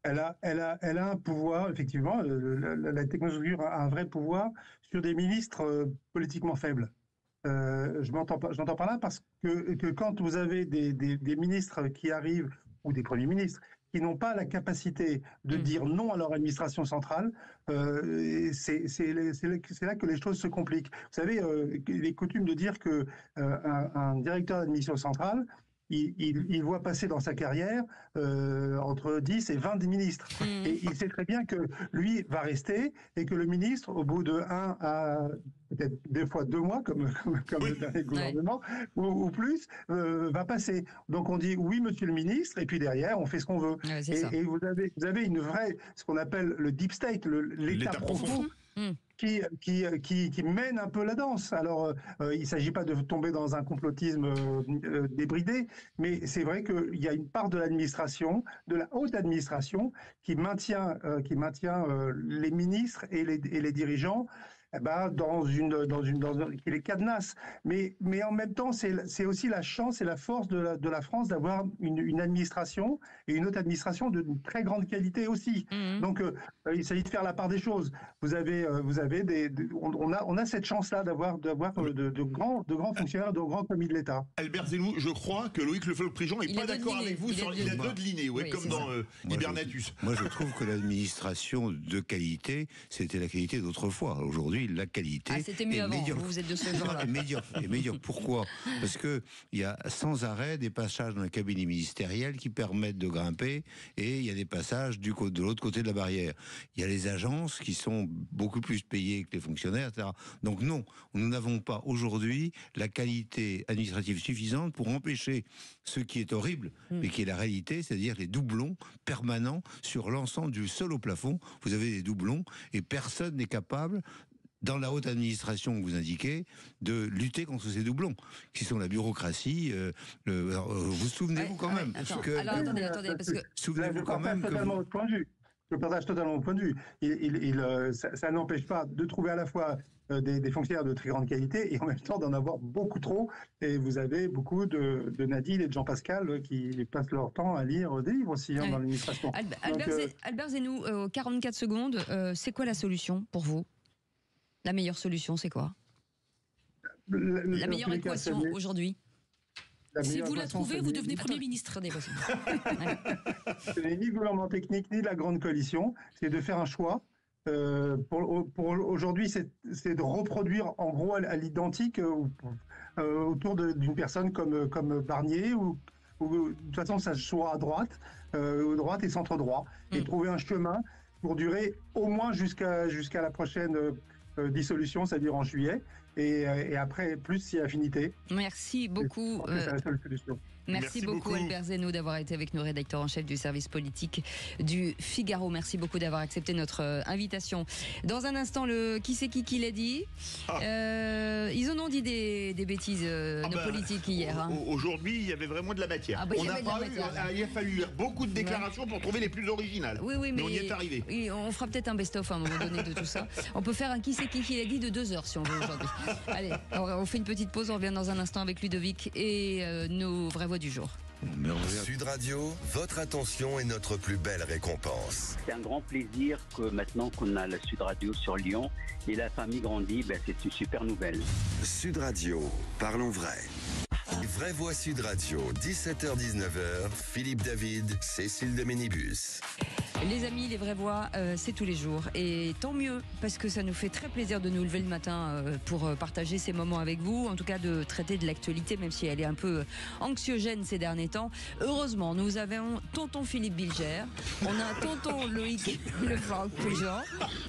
Elle a un pouvoir, effectivement, la technostructure a un vrai pouvoir sur des ministres politiquement faibles. Je m'entends par là parce que quand vous avez des ministres qui arrivent, ou des premiers ministres, qui n'ont pas la capacité de dire non à leur administration centrale, c'est là que les choses se compliquent. Vous savez, il est coutume de dire qu'un directeur d'administration centrale, il voit passer dans sa carrière entre 10 et 20 ministres. Et il sait très bien que lui va rester et que le ministre, au bout de 1 à peut-être des fois 2 mois, comme le dernier gouvernement, ou plus, va passer. Donc on dit oui, monsieur le ministre, et puis derrière, on fait ce qu'on veut. Et vous avez une vraie, ce qu'on appelle le deep state, l'état profond. Qui mène un peu la danse. Alors, il ne s'agit pas de tomber dans un complotisme débridé, mais c'est vrai qu'il y a une part de l'administration, de la haute administration, qui maintient les ministres et les dirigeants qui les cadenasse. Mais en même temps, c'est aussi la chance et la force de la France d'avoir une administration et une haute administration de très grande qualité aussi. Donc, il s'agit de faire la part des choses. On a cette chance-là d'avoir de grands fonctionnaires, de grands commis de l'État. Albert Zenou, je crois que Loïc Le Floch-Prigent n'est pas d'accord avec vous. Il a dodelinné, comme dans Hibernatus. Moi, je trouve que l'administration de qualité, c'était la qualité d'autrefois. Aujourd'hui, la qualité c'était mieux avant. Médiocre. Vous êtes de ce genre-là. médiocre. Pourquoi? Parce que il y a sans arrêt des passages dans le cabinet ministériel qui permettent de grimper, et il y a des passages de l'autre côté de la barrière. Il y a les agences qui sont beaucoup plus payées que les fonctionnaires, etc. Donc non, nous n'avons pas aujourd'hui la qualité administrative suffisante pour empêcher ce qui est horrible, mais qui est la réalité, c'est-à-dire les doublons permanents sur l'ensemble du sol au plafond. Vous avez des doublons et personne n'est capable, dans la haute administration que vous indiquez, de lutter contre ces doublons, qui sont la bureaucratie. Vous souvenez-vous quand même alors attendez, parce que... Souvenez-vous quand même que... votre point de vue. Je partage totalement mon point de vue. Ça n'empêche pas de trouver à la fois des fonctionnaires de très grande qualité et en même temps d'en avoir beaucoup trop. Et vous avez beaucoup de Nadine et de Jean-Pascal qui passent leur temps à lire des livres aussi dans l'administration. Albert Zenou, 44 secondes, c'est quoi la solution pour vous? La meilleure solution, c'est quoi? La meilleure équation aujourd'hui? Si vous la trouvez, vous devenez Premier ministre. Ce n'est ni gouvernement technique, ni de la grande coalition. C'est de faire un choix. Pour aujourd'hui, c'est de reproduire en gros à l'identique autour d'une personne comme Barnier ou de toute façon ça soit à droite et centre droit et trouver un chemin pour durer au moins jusqu'à la prochaine dissolution, c'est-à-dire en juillet. Et après, plus si affinité. Merci beaucoup. C'est la seule solution. Merci beaucoup Albert Zeno d'avoir été avec nous, rédacteur en chef du service politique du Figaro. Merci beaucoup d'avoir accepté notre invitation. Dans un instant, le qui c'est qui l'a dit. Ils en ont dit des bêtises, nos politiques hier. Hein. Aujourd'hui, il y avait vraiment de la matière. Il a fallu lire beaucoup de déclarations pour trouver les plus originales. Oui, mais on y est arrivé. Oui, on fera peut-être un best-of à un moment donné de tout ça. On peut faire un qui c'est qui l'a dit de 2 heures si on veut aujourd'hui. Allez, on fait une petite pause, on revient dans un instant avec Ludovic et nos vraies voix du jour. Sud Radio, votre attention est notre plus belle récompense. C'est un grand plaisir que maintenant qu'on a la Sud Radio sur Lyon et la famille grandit, c'est une super nouvelle. Sud Radio, parlons vrai. Vraie Voix Sud Radio, 17h-19h, Philippe David, Cécile de Ménibus. Les amis, les vraies voix, c'est tous les jours. Et tant mieux, parce que ça nous fait très plaisir de nous lever le matin pour partager ces moments avec vous. En tout cas, de traiter de l'actualité, même si elle est un peu anxiogène ces derniers temps. Heureusement, nous avons tonton Philippe Bilger. On a tonton Loïc Lefranc-Prigent.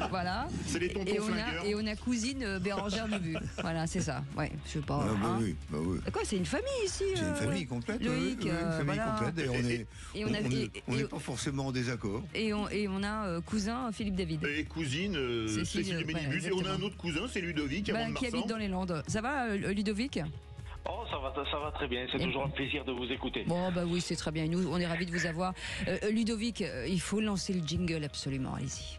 Voilà. C'est les tontons flingueurs. Et on a cousine Bérangère Nebu. Voilà, c'est ça. Ouais, je sais pas. Oui. Quoi, c'est une famille ici. C'est une famille complète. Loïc, une famille voilà. complète. On n'est pas forcément en désaccord. Et on a cousin Philippe David. Et cousine Cécile de Ménibus. Et on a un autre cousin, c'est Ludovic, qui habite dans les Landes. Ça va, Ludovic? Oh, ça va très bien. C'est toujours un plaisir de vous écouter. Bon, oui, c'est très bien. Nous, on est ravis de vous avoir. Ludovic, il faut lancer le jingle absolument. Allez-y.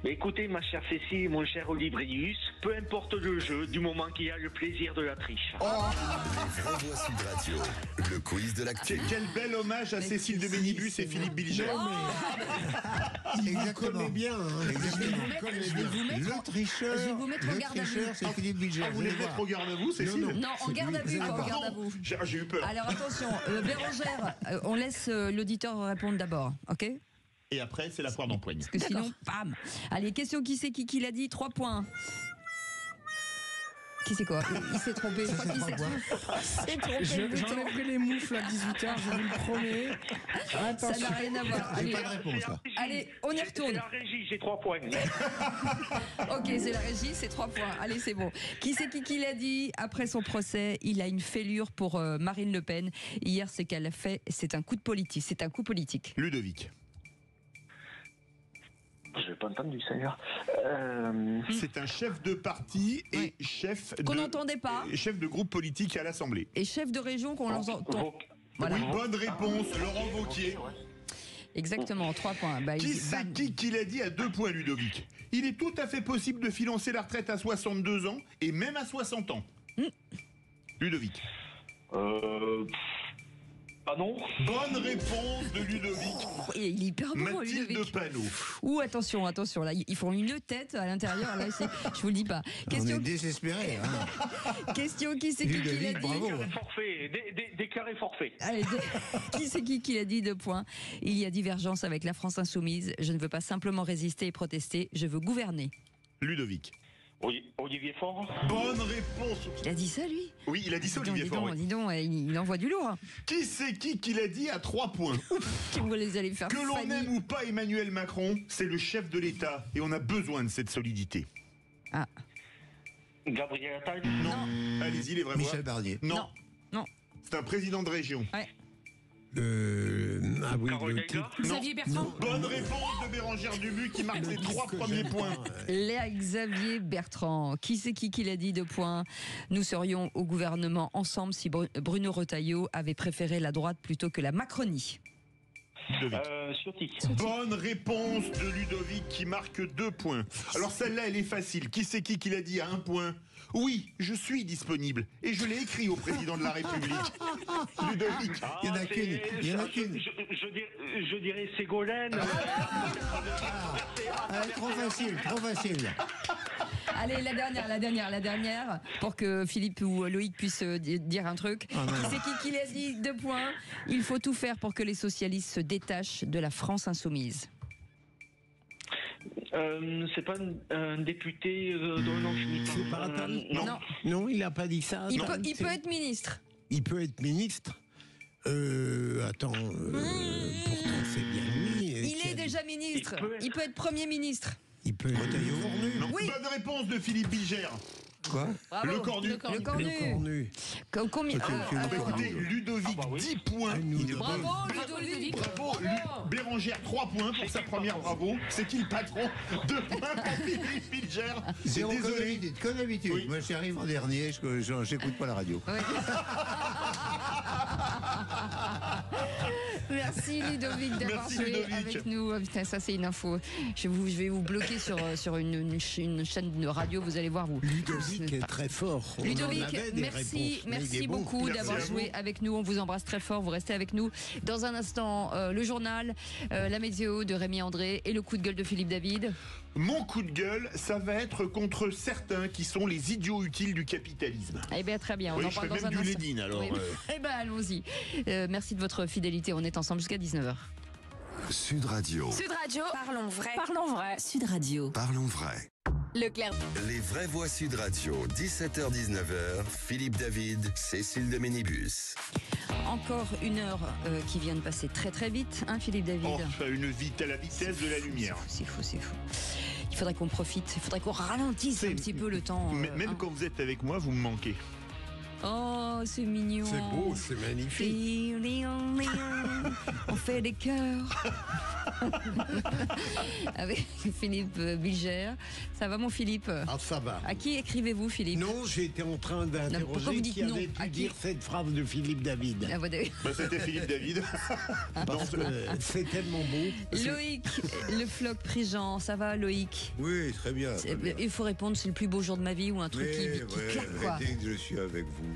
Mais écoutez, ma chère Cécile, mon cher Olibrius, peu importe le jeu, du moment qu'il y a le plaisir de la triche. Les vraies voix Sud Radio, le quiz de l'actu. Quel bel hommage à Cécile de Ménibus et Philippe Bilger. Exactement. Bien. Le tricheur, je vais vous mettre au garde à vous. C'est Philippe Bilger. Vous voulez mettre au garde à vous, Cécile? Non, en garde à vue, pas en garde à vous. J'ai eu peur. Alors attention, Bérangère, on laisse l'auditeur répondre d'abord, ok? Et après, c'est la foire d'empoigne. Parce que sinon, bam. Allez, question qui c'est qui l'a dit? 3 points. Qui c'est quoi? Il s'est trompé. Je crois qu'il s'est trompé. J'enlèverai les moufles à 18h, je vous le promets. Attention. Ça n'a rien à voir. Allez, pas de réponse, là. Allez, on y retourne. C'est la régie, j'ai 3 points. Ok, c'est la régie, c'est 3 points. Allez, c'est bon. Qui c'est qui l'a dit? Après son procès, il a une fêlure pour Marine Le Pen. Hier, c'est qu'elle a fait, c'est un coup de politique. C'est un coup politique. Ludovic. Je n'ai pas entendu, Seigneur. C'est un chef de parti et chef qu'on n'entendait pas. Chef de groupe politique à l'Assemblée. Et chef de région qu'on l'entend. Voilà. Oui, bonne réponse, Laurent Wauquiez. Exactement, 3 points. Qui c'est qui l'a dit à 2 points, Ludovic? Il est tout à fait possible de financer la retraite à 62 ans et même à 60 ans. Ludovic. Ah non. Bonne réponse de Ludovic. Il est hyper bon, Mathilde Ludovic. Panot. Ouh, attention, là, ils font une tête à l'intérieur, là, je vous le dis pas. Question... On est désespérés. Hein. Question, qui c'est qui l'a dit? Déclaré forfait. Allez, qui c'est qui l'a dit? 2 points. Il y a divergence avec la France insoumise. Je ne veux pas simplement résister et protester, je veux gouverner. Ludovic. Olivier Faure. Bonne réponse. Il a dit ça, lui? Oui, il a dit ça, Olivier Faure. Dis donc, il envoie du lourd. Qui c'est qui l'a dit à 3 points? Vous les allez faire. Que l'on aime ou pas Emmanuel Macron, c'est le chef de l'État et on a besoin de cette solidité. Ah. Gabriel Attal. Non. Allez-y, les vrais voix. Michel Barnier. Non. C'est un président de région. Ouais. Xavier Bertrand. Bonne réponse de Bérangère Nebu qui marque les 3 premiers points. Xavier Bertrand. Qui c'est qui l'a dit? 2 points. Nous serions au gouvernement ensemble si Bruno Retailleau avait préféré la droite plutôt que la Macronie. Ciotti. Bonne réponse de Ludovic qui marque 2 points. Alors celle-là, elle est facile. Qui c'est qui l'a dit à 1 point? Oui, je suis disponible et je l'ai écrit au président de la République. Ludovic. Il n'y en a qu'une. Je dirais Ségolène. Trop facile. Allez, la dernière, pour que Philippe ou Loïc puissent dire un truc. C'est qui l'a dit 2 points. Il faut tout faire pour que les socialistes se détachent de la France insoumise. C'est pas un député dont le nom finit par Non, il n'a pas dit ça. Il peut être ministre. Il peut être ministre. Pourtant c'est bien lui. Il est déjà ministre. Il peut être Premier ministre. Il peut être Cornu. Oui. Bonne réponse de Philippe Bilger. Quoi? Bravo. Le cornu. Combien Écoutez, Ludovic, 10 points. Bravo, Ludovic. Bravo, Bérangère, 3 points pour sa première bravo. C'est qui le patron? 2 points pour Philippe Bilger. C'est désolé. Comme d'habitude. Oui. Moi, j'arrive en dernier, j'écoute pas la radio. Oui. Merci Ludovic d'avoir joué avec nous. Putain, ça c'est une info. Je vais vous bloquer sur une chaîne de radio. Vous allez voir vous. Ludovic est très fort. Ludovic, merci beaucoup d'avoir joué avec nous. On vous embrasse très fort. Vous restez avec nous. Dans un instant, le journal, la météo de Rémi André et le coup de gueule de Philippe David. Mon coup de gueule, ça va être contre certains qui sont les idiots utiles du capitalisme. Eh bien, très bien. On en parle dans un instant. Je fais même du Lénine, alors. Oui. Eh bien, allons-y. Merci de votre fidélité. On est ensemble jusqu'à 19h. Sud Radio. Sud Radio, parlons vrai. Parlons vrai. Sud Radio. Parlons vrai. Leclerc. Les vraies voix Sud Radio, 17h-19h, Philippe David, Cécile de Ménibus. Encore une heure qui vient de passer très très vite, hein Philippe David? Enfin, à la vitesse de la lumière. C'est fou. Il faudrait qu'on profite, il faudrait qu'on ralentisse un petit peu le temps. Même quand vous êtes avec moi, vous me manquez. Oh, c'est mignon. C'est beau, c'est magnifique. On fait des cœurs. Avec Philippe Bilger. Ça va mon Philippe? Ah, ça va. À qui écrivez-vous Philippe? Non, j'étais en train d'interroger qui avait pu dire cette phrase de Philippe David. C'était Philippe David. Parce que c'est tellement beau. Loïc, le floc Prigent, ça va Loïc? Oui, très bien. Il faut répondre, c'est le plus beau jour de ma vie ou un truc qui claque quoi. Dès que je suis avec vous.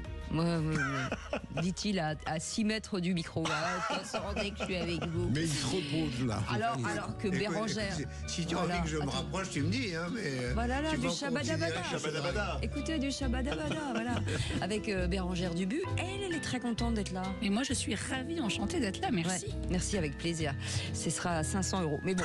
Dit-il à 6 mètres du micro. On se rendait que je suis avec vous. Mais il se repose là. Alors que Bérangère. Si tu as envie que je me rapproche, tu me dis. Hein, mais voilà, du Shabadabada. Écoutez, du Shabadabada, voilà. Avec Bérangère Dubu, elle est très contente d'être là. Et moi, je suis ravie, enchantée d'être là. Merci. Ouais, merci, avec plaisir. Ce sera 500 €. Mais bon,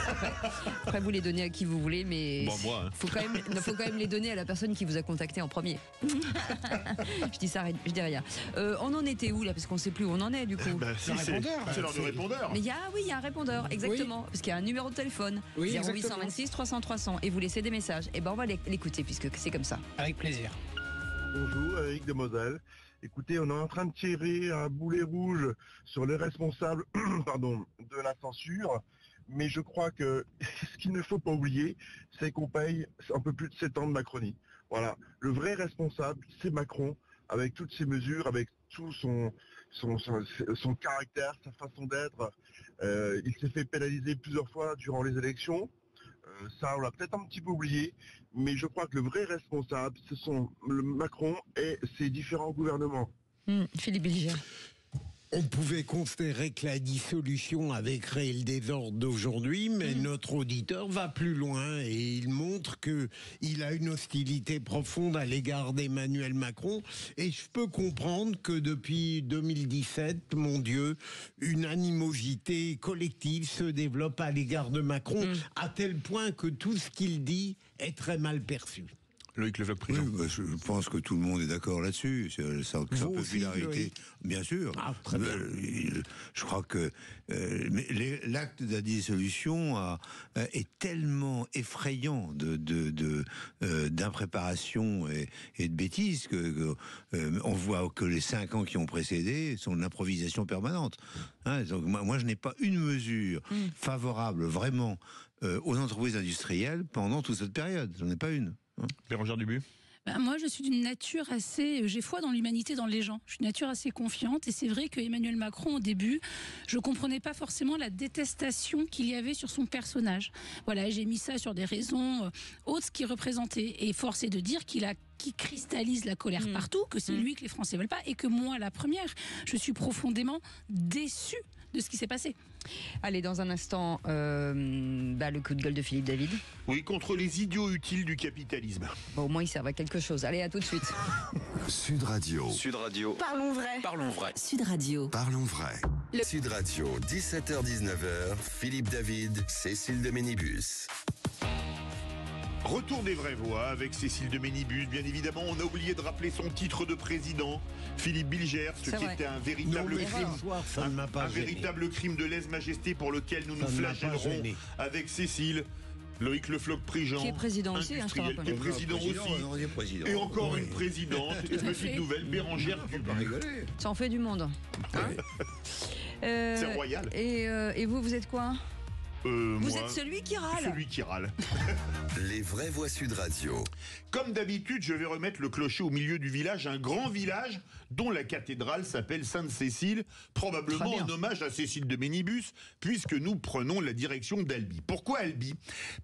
après vous les donnez à qui vous voulez, mais faut quand même les donner à la personne qui vous a contacté en premier. Je dis ça, je dis rien. On en était où là? Parce qu'on ne sait plus où on en est du coup. C'est l'heure du répondeur. Mais il y a un répondeur, exactement. Parce qu'il y a un numéro de téléphone. 0826 300 300. Et vous laissez des messages. Et on va l'écouter puisque c'est comme ça. Avec plaisir. Bonjour, Eric de Moselle. Écoutez, on est en train de tirer un boulet rouge sur les responsables de la censure. Mais je crois que ce qu'il ne faut pas oublier, c'est qu'on paye un peu plus de 7 ans de Macronie. Voilà. Le vrai responsable, c'est Macron, avec toutes ses mesures, avec tout son caractère, sa façon d'être. Il s'est fait pénaliser plusieurs fois durant les élections. Ça, on l'a peut-être un petit peu oublié, mais je crois que le vrai responsable, ce sont Macron et ses différents gouvernements. Philippe Bilger. On pouvait considérer que la dissolution avait créé le désordre d'aujourd'hui, mais notre auditeur va plus loin et il montre qu'il a une hostilité profonde à l'égard d'Emmanuel Macron. Et je peux comprendre que depuis 2017, mon Dieu, une animosité collective se développe à l'égard de Macron, à tel point que tout ce qu'il dit est très mal perçu. Loïc Le Floch-Prigent. Oui, je pense que tout le monde est d'accord là-dessus. C'est un peu popularité, bien sûr. Je crois que l'acte de la dissolution est tellement effrayant d'impréparation et de bêtises que on voit que les 5 ans qui ont précédé sont de l'improvisation permanente. Donc moi, je n'ai pas une mesure favorable vraiment aux entreprises industrielles pendant toute cette période. J'en ai pas une. Bérangère Dubu. Moi, je suis d'une nature assez... J'ai foi dans l'humanité, dans les gens. Je suis d'une nature assez confiante. Et c'est vrai que Emmanuel Macron, au début, je ne comprenais pas forcément la détestation qu'il y avait sur son personnage. Voilà, j'ai mis ça sur des raisons hautes, ce qu'il représentait. Et force est de dire qu'il a qui cristallise la colère partout, que c'est lui que les Français veulent pas, et que moi, la première, je suis profondément déçue de ce qui s'est passé. Allez, dans un instant, le coup de gueule de Philippe David. Oui, contre les idiots utiles du capitalisme. Bon, au moins, ils servent à quelque chose. Allez, à tout de suite. Sud Radio. Sud Radio. Parlons vrai. Parlons vrai. Sud Radio. Parlons vrai. Sud Radio, 17h-19h, Philippe David, Cécile de Ménibus. Retour des vraies voix avec Cécile de Ménibus. Bien évidemment, on a oublié de rappeler son titre de président, Philippe Bilger, ce qui était un véritable véritable crime de lèse-majesté pour lequel nous nous flagellerons avec Cécile. Loïc Le Floch-Prigent, qui est président aussi, qui est président aussi, et encore une présidente, et petite nouvelle, Bérangère Cubu. Ça en fait du monde. C'est royal. Et vous êtes quoi? Vous êtes celui qui râle. Celui qui râle. Les vraies voix Sud Radio. Comme d'habitude, je vais remettre le clocher au milieu du village, un grand village dont la cathédrale s'appelle Sainte-Cécile, probablement en hommage à Cécile de Ménibus, puisque nous prenons la direction d'Albi. Pourquoi Albi?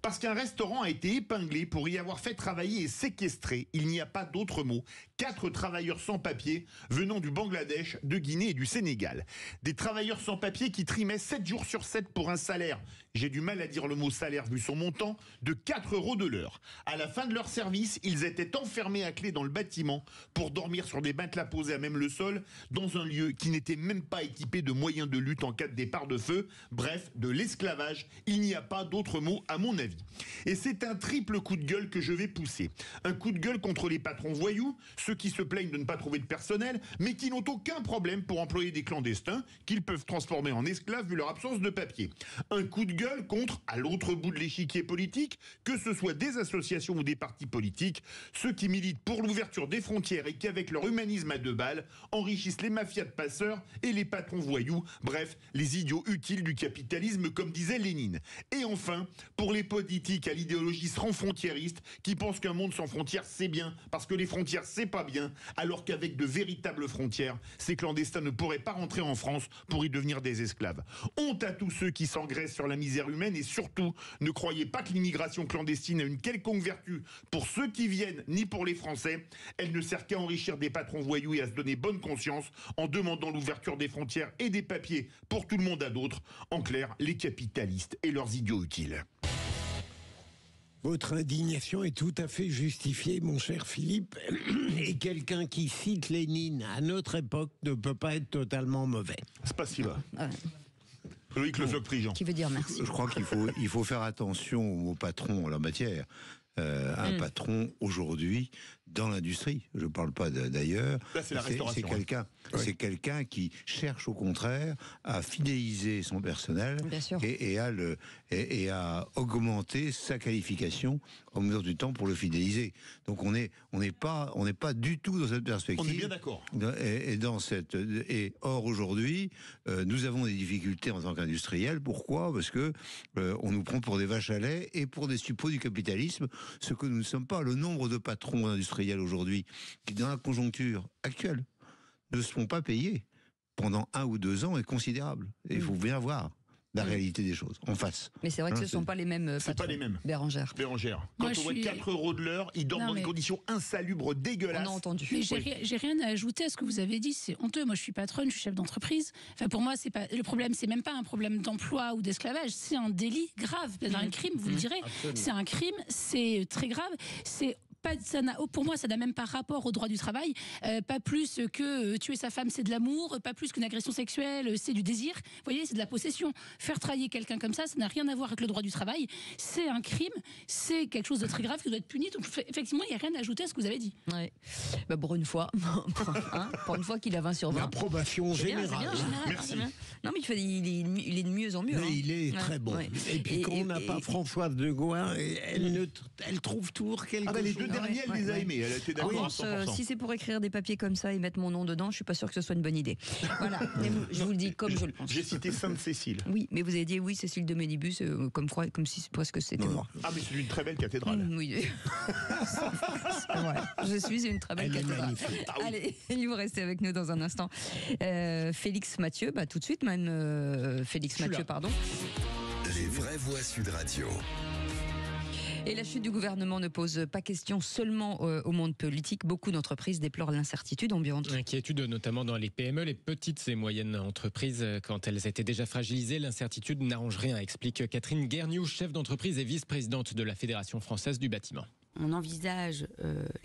Parce qu'un restaurant a été épinglé pour y avoir fait travailler et séquestrer, il n'y a pas d'autre mot, 4 travailleurs sans papier venant du Bangladesh, de Guinée et du Sénégal. Des travailleurs sans papier qui trimaient 7 jours sur 7 pour un salaire, j'ai du mal à dire le mot salaire vu son montant, de 4 € de l'heure. À la fin de leur service, ils étaient enfermés à clé dans le bâtiment pour dormir sur des matelas posés à même le sol, dans un lieu qui n'était même pas équipé de moyens de lutte en cas de départ de feu. Bref, de l'esclavage, il n'y a pas d'autre mot à mon avis. Et c'est un triple coup de gueule que je vais pousser. Un coup de gueule contre les patrons voyous, ceux qui se plaignent de ne pas trouver de personnel, mais qui n'ont aucun problème pour employer des clandestins qu'ils peuvent transformer en esclaves vu leur absence de papier. Un coup de gueule contre, à l'autre bout de l'échiquier politique, que ce soit des associations ou des partis politiques, ceux qui militent pour l'ouverture des frontières et qui, avec leur humanisme à 2 balles, enrichissent les mafias de passeurs et les patrons voyous, bref, les idiots utiles du capitalisme, comme disait Lénine. Et enfin, pour les politiques à l'idéologie franc-frontiériste, qui pensent qu'un monde sans frontières, c'est bien, parce que les frontières, c'est pas bien, alors qu'avec de véritables frontières, ces clandestins ne pourraient pas rentrer en France pour y devenir des esclaves. Honte à tous ceux qui s'engraissent sur la misère humaine, et surtout, ne croyez pas que l'immigration clandestine a une quelconque vertu pour ceux qui viennent, ni pour les Français. Elle ne sert qu'à enrichir des patrons voyous et à se donner bonne conscience en demandant l'ouverture des frontières et des papiers pour tout le monde à d'autres. En clair, les capitalistes et leurs idiots utiles. Votre indignation est tout à fait justifiée, mon cher Philippe. Et quelqu'un qui cite Lénine à notre époque ne peut pas être totalement mauvais. C'est pas si bas. Loïc Le Floch-Prigent. Qui veut dire merci. Je crois qu'il faut faire attention aux patrons en la matière. Un patron aujourd'hui dans l'industrie, je ne parle pas d'ailleurs. Là, c'est la restauration. C'est quelqu'un qui cherche au contraire à fidéliser son personnel et à augmenter sa qualification au mesure du temps pour le fidéliser. Donc on n'est pas du tout dans cette perspective. On est bien d'accord. Or aujourd'hui, nous avons des difficultés en tant qu'industriels. Pourquoi? Parce que on nous prend pour des vaches à lait et pour des suppôts du capitalisme, ce que nous ne sommes pas. Le nombre de patrons industriels aujourd'hui qui, dans la conjoncture actuelle, ne se font pas payer pendant 1 ou 2 ans est considérable. Et il faut bien voir la réalité des choses en face. Mais c'est vrai que ce ne sont pas les mêmes patrons. C'est pas les mêmes. Bérangère. Quand on voit 4 € de l'heure, ils dorment dans des conditions insalubres, dégueulasses. On a entendu. Mais j'ai rien à ajouter à ce que vous avez dit. C'est honteux. Moi, je suis patronne, je suis chef d'entreprise. Enfin, pour moi, c'est pas le problème. C'est même pas un problème d'emploi ou d'esclavage. C'est un délit grave. C'est un crime. Vous le direz. C'est un crime. C'est très grave. Pour moi, ça n'a même pas rapport au droit du travail. Pas plus que tuer sa femme, c'est de l'amour. Pas plus qu'une agression sexuelle, c'est du désir. Vous voyez, c'est de la possession. Faire travailler quelqu'un comme ça n'a rien à voir avec le droit du travail. C'est un crime. C'est quelque chose de très grave qui doit être puni. Donc, effectivement, il n'y a rien à ajouter à ce que vous avez dit. Ouais. Pour une fois, pour une fois qu'il a 20 sur 20. L'approbation générale. Merci. Non, mais il est de mieux en mieux. Mais il est très bon. Ouais. Et puis, quand on n'a pas Françoise de Gouin, elle trouve toujours quelque chose. Les 2 derniers, elle les a aimés. Elle était d'accord à 100%. Si c'est pour écrire des papiers comme ça et mettre mon nom dedans, je suis pas sûr que ce soit une bonne idée. Voilà, je vous le dis comme je le pense. J'ai cité Sainte-Cécile. Oui, mais vous avez dit oui, Cécile de Ménibus, comme si presque c'était moi. Ah, mais c'est une très belle cathédrale. Oui. C'est vrai. Je suis une très belle cathédrale. Allez, vous restez avec nous dans un instant. Félix Mathieu, tout de suite même. Félix Mathieu, pardon. Les vraies voix Sud Radio. Et la chute du gouvernement ne pose pas question seulement au monde politique. Beaucoup d'entreprises déplorent l'incertitude ambiante. Inquiétude notamment dans les PME, les petites et moyennes entreprises. Quand elles étaient déjà fragilisées, l'incertitude n'arrange rien, explique Catherine Guerniou, chef d'entreprise et vice-présidente de la Fédération française du bâtiment. On envisage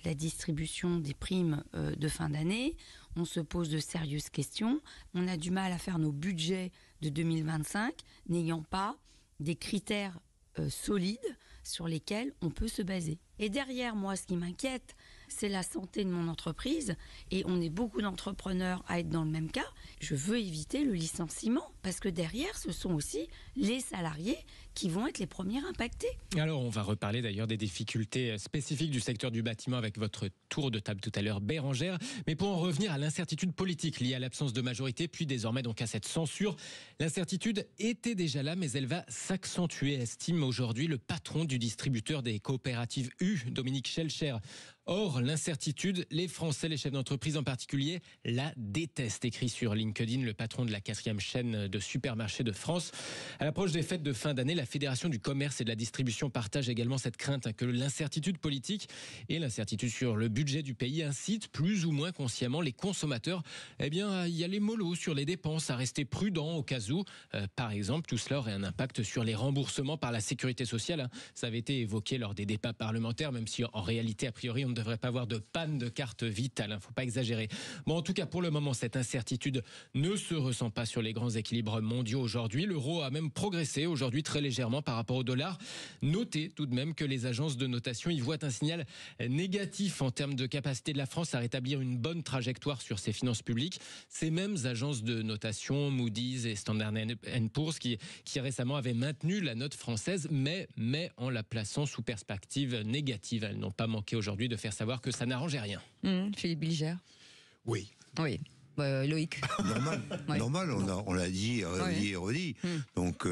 la distribution des primes de fin d'année. On se pose de sérieuses questions. On a du mal à faire nos budgets de 2025, n'ayant pas des critères solides sur lesquels on peut se baser. Et derrière, moi, ce qui m'inquiète, c'est la santé de mon entreprise. Et on est beaucoup d'entrepreneurs à être dans le même cas. Je veux éviter le licenciement parce que derrière, ce sont aussi les salariés qui vont être les premiers impactés. Alors, on va reparler d'ailleurs des difficultés spécifiques du secteur du bâtiment avec votre tour de table tout à l'heure, Bérangère. Mais pour en revenir à l'incertitude politique liée à l'absence de majorité, puis désormais donc à cette censure, l'incertitude était déjà là, mais elle va s'accentuer, estime aujourd'hui le patron du distributeur des coopératives U, Dominique Schelcher. Or, l'incertitude, les Français, les chefs d'entreprise en particulier, la détestent, écrit sur LinkedIn le patron de la 4e chaîne de supermarchés de France. À l'approche des fêtes de fin d'année, la Fédération du commerce et de la distribution partage également cette crainte que l'incertitude politique et l'incertitude sur le budget du pays incitent plus ou moins consciemment les consommateurs à y aller mollo sur les dépenses, à rester prudents au cas où. Par exemple, tout cela aurait un impact sur les remboursements par la sécurité sociale. Ça avait été évoqué lors des débats parlementaires, même si en réalité, a priori, on ne devrait pas avoir de panne de carte vitale, il ne faut pas exagérer. Bon, en tout cas, pour le moment, cette incertitude ne se ressent pas sur les grands équilibres mondiaux aujourd'hui. L'euro a même progressé aujourd'hui très légèrement par rapport au dollar. Notez tout de même que les agences de notation y voient un signal négatif en termes de capacité de la France à rétablir une bonne trajectoire sur ses finances publiques. Ces mêmes agences de notation, Moody's et Standard & Poor's, qui récemment avaient maintenu la note française, mais en la plaçant sous perspective négative. Elles n'ont pas manqué aujourd'hui de faire savoir que ça n'arrangeait rien. Philippe Bilger. Oui. Loïc. Normal, on l'a dit et redit. Donc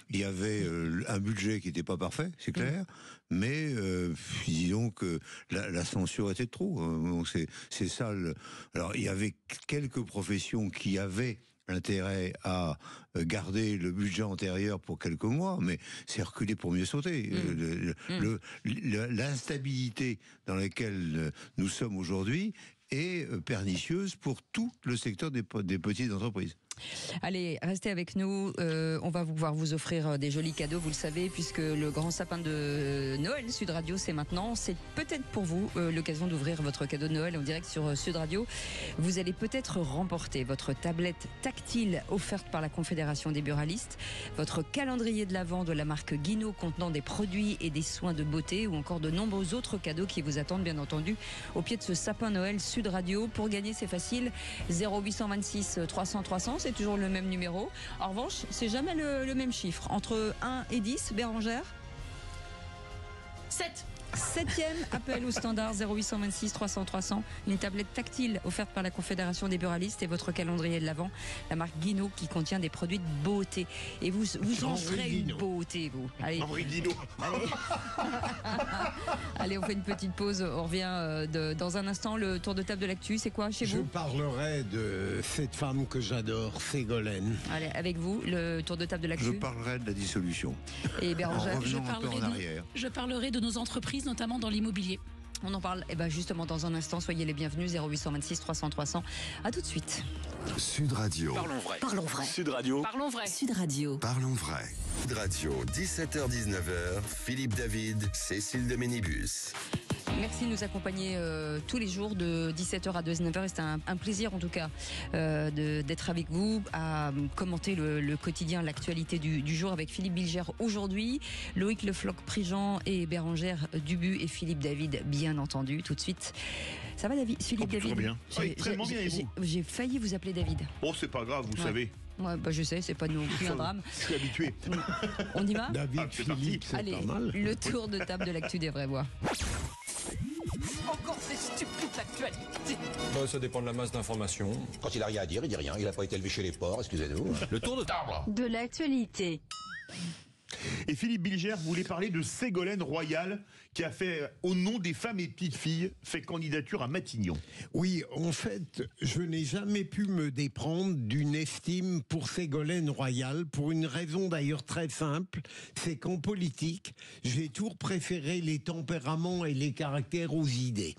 il y avait un budget qui n'était pas parfait, c'est clair, mais disons que la censure était de trop. Donc c'est ça. Alors il y avait quelques professions qui avaient intérêt à garder le budget antérieur pour quelques mois, mais c'est reculer pour mieux sauter. L'instabilité dans laquelle nous sommes aujourd'hui est pernicieuse pour tout le secteur des petites entreprises. Allez, restez avec nous. On va pouvoir vous offrir des jolis cadeaux, vous le savez, puisque le grand sapin de Noël Sud Radio, c'est maintenant. C'est peut-être pour vous l'occasion d'ouvrir votre cadeau de Noël en direct sur Sud Radio. Vous allez peut-être remporter votre tablette tactile offerte par la Confédération des buralistes, votre calendrier de l'Avent de la marque Guino contenant des produits et des soins de beauté, ou encore de nombreux autres cadeaux qui vous attendent, bien entendu, au pied de ce sapin Noël Sud Radio. Pour gagner, c'est facile. 0826 300 300. C'est toujours le même numéro. En revanche, c'est jamais le même chiffre. Entre 1 et 10, Bérangère 7. 7e appel au standard 0826 300 300. Une tablette tactile offerte par la Confédération des buralistes et votre calendrier de l'Avent, la marque Guino, qui contient des produits de beauté. Et vous en serez une beauté, vous. Allez. Allez, on fait une petite pause. On revient dans un instant. Le tour de table de l'actu, c'est quoi chez vous? Je parlerai de cette femme que j'adore, Ségolène. Allez, avec vous, le tour de table de l'actu. Je parlerai de la dissolution. Et Bérangère, je parlerai de nos entreprises, notamment dans l'immobilier. On en parle justement dans un instant. Soyez les bienvenus, 0826 300 300. À tout de suite. Sud Radio. Parlons vrai. Parlons vrai. Sud Radio. Parlons vrai. Sud Radio. Parlons vrai. Sud Radio, 17h-19h, Philippe David, Cécile de Ménibus. Merci de nous accompagner tous les jours de 17h à 19h. C'est un plaisir en tout cas d'être avec vous, à commenter le quotidien, l'actualité du jour avec Philippe Bilger aujourd'hui, Loïc Le Floch-Prigent et Bérangère Dubu et Philippe David, bien entendu. Tout de suite. Ça va David? Philippe David? Très bien. Extrêmement bien, et vous? J'ai failli vous appeler David. Bon, c'est pas grave, vous savez. Ouais, je sais, c'est pas non plus un drame. Je suis habitué. On y va? David, Philippe, c'est Allez, pas mal. Le tour de table de l'actu des vraies voix. Encore ces stupides actualités. Ça dépend de la masse d'informations. Quand il a rien à dire, il dit rien. Il n'a pas été élevé chez les porcs, excusez-nous. Le tour de table De l'actualité. Et Philippe Bilger voulait parler de Ségolène Royal, qui a fait, au nom des femmes et petites filles, fait candidature à Matignon. Oui, en fait, je n'ai jamais pu me déprendre d'une estime pour Ségolène Royal, pour une raison d'ailleurs très simple, c'est qu'en politique, j'ai toujours préféré les tempéraments et les caractères aux idées.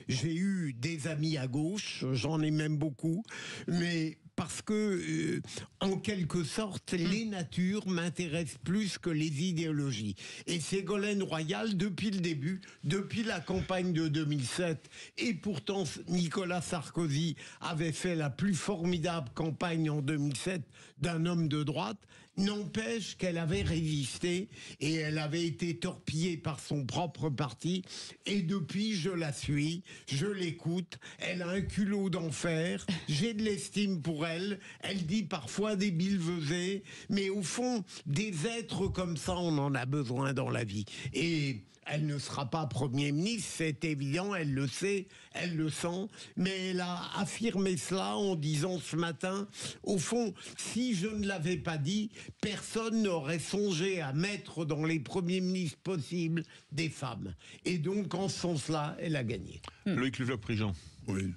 J'ai eu des amis à gauche, j'en ai même beaucoup, mais parce que, en quelque sorte, les natures m'intéressent plus que les idéologies. Et Ségolène Royal, depuis le début, depuis la campagne de 2007, et pourtant Nicolas Sarkozy avait fait la plus formidable campagne en 2007 d'un homme de droite, n'empêche qu'elle avait résisté et elle avait été torpillée par son propre parti. Et depuis, je la suis, je l'écoute, elle a un culot d'enfer, j'ai de l'estime pour elle, elle dit parfois des billevesées, mais au fond, des êtres comme ça, on en a besoin dans la vie. Et elle ne sera pas Premier ministre, c'est évident, elle le sait, elle le sent, mais elle a affirmé cela en disant ce matin, au fond, si je ne l'avais pas dit, personne n'aurait songé à mettre dans les premiers ministres possibles des femmes. Et donc, en ce sens-là, elle a gagné. Loïc Lefloc-Prigent. Oui.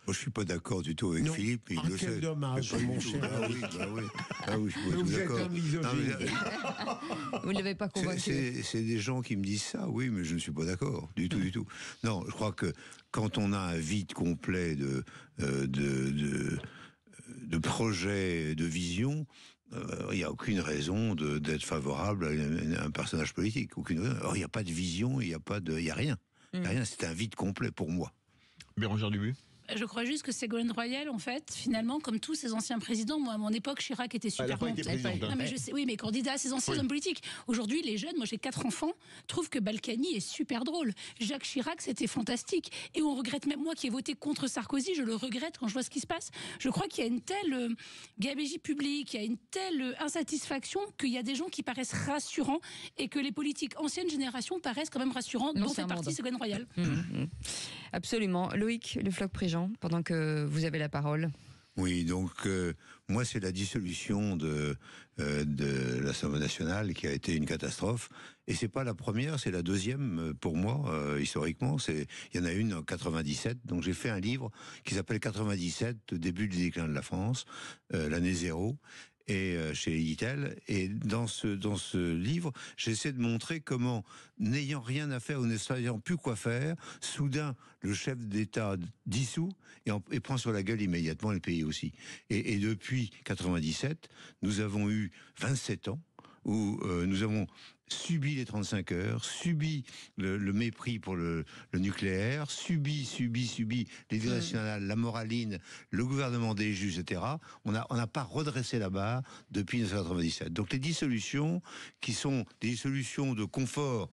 Moi, je suis pas d'accord du tout avec Philippe. Il le quel sait. dommage, mon cher. Ah oui, je suis pas Vous êtes d'accord. un misogyne. Vous ne l'avez pas convaincu. C'est des gens qui me disent ça, oui, mais je ne suis pas d'accord, du tout. Non, je crois que quand on a un vide complet de projets, de vision, il n'y a aucune raison d'être favorable à un personnage politique. Aucune raison. Alors, il n'y a pas de vision, il n'y a rien. Il y a rien, c'est un vide complet pour moi. Bérangère Dubuis. Je crois juste que Ségolène Royal, en fait, finalement, comme tous ces anciens présidents, moi, à mon époque, Chirac était super bon. Non, mais je sais, oui, mais candidat à ces anciens hommes politiques. Aujourd'hui, les jeunes, moi j'ai 4 enfants, trouvent que Balkany est super drôle. Jacques Chirac, c'était fantastique. Et on regrette, même moi qui ai voté contre Sarkozy, je le regrette quand je vois ce qui se passe. Je crois qu'il y a une telle gabegie publique, il y a une telle insatisfaction qu'il y a des gens qui paraissent rassurants et que les politiques ancienne génération paraissent quand même rassurants, dont fait partie Ségolène Royal. Absolument. Loïc Lefloc-Prigent, pendant que vous avez la parole. Oui, donc moi c'est la dissolution de l'Assemblée nationale qui a été une catastrophe. Et c'est pas la première, c'est la deuxième pour moi, historiquement. Il y en a une en 97, donc j'ai fait un livre qui s'appelle 97, début du déclin de la France, l'année zéro. Et chez Editel, et dans ce livre, j'essaie de montrer comment, n'ayant rien à faire ou ne savant plus quoi faire, soudain le chef d'État dissout et prend sur la gueule immédiatement le pays aussi. Et depuis 97, nous avons eu 27 ans où nous avons subi les 35 heures, subi le mépris pour le nucléaire, subi l'éducation nationale, la moraline, le gouvernement des juges, etc. On n'a pas redressé la barre depuis 1997. Donc les dissolutions, qui sont des dissolutions de confort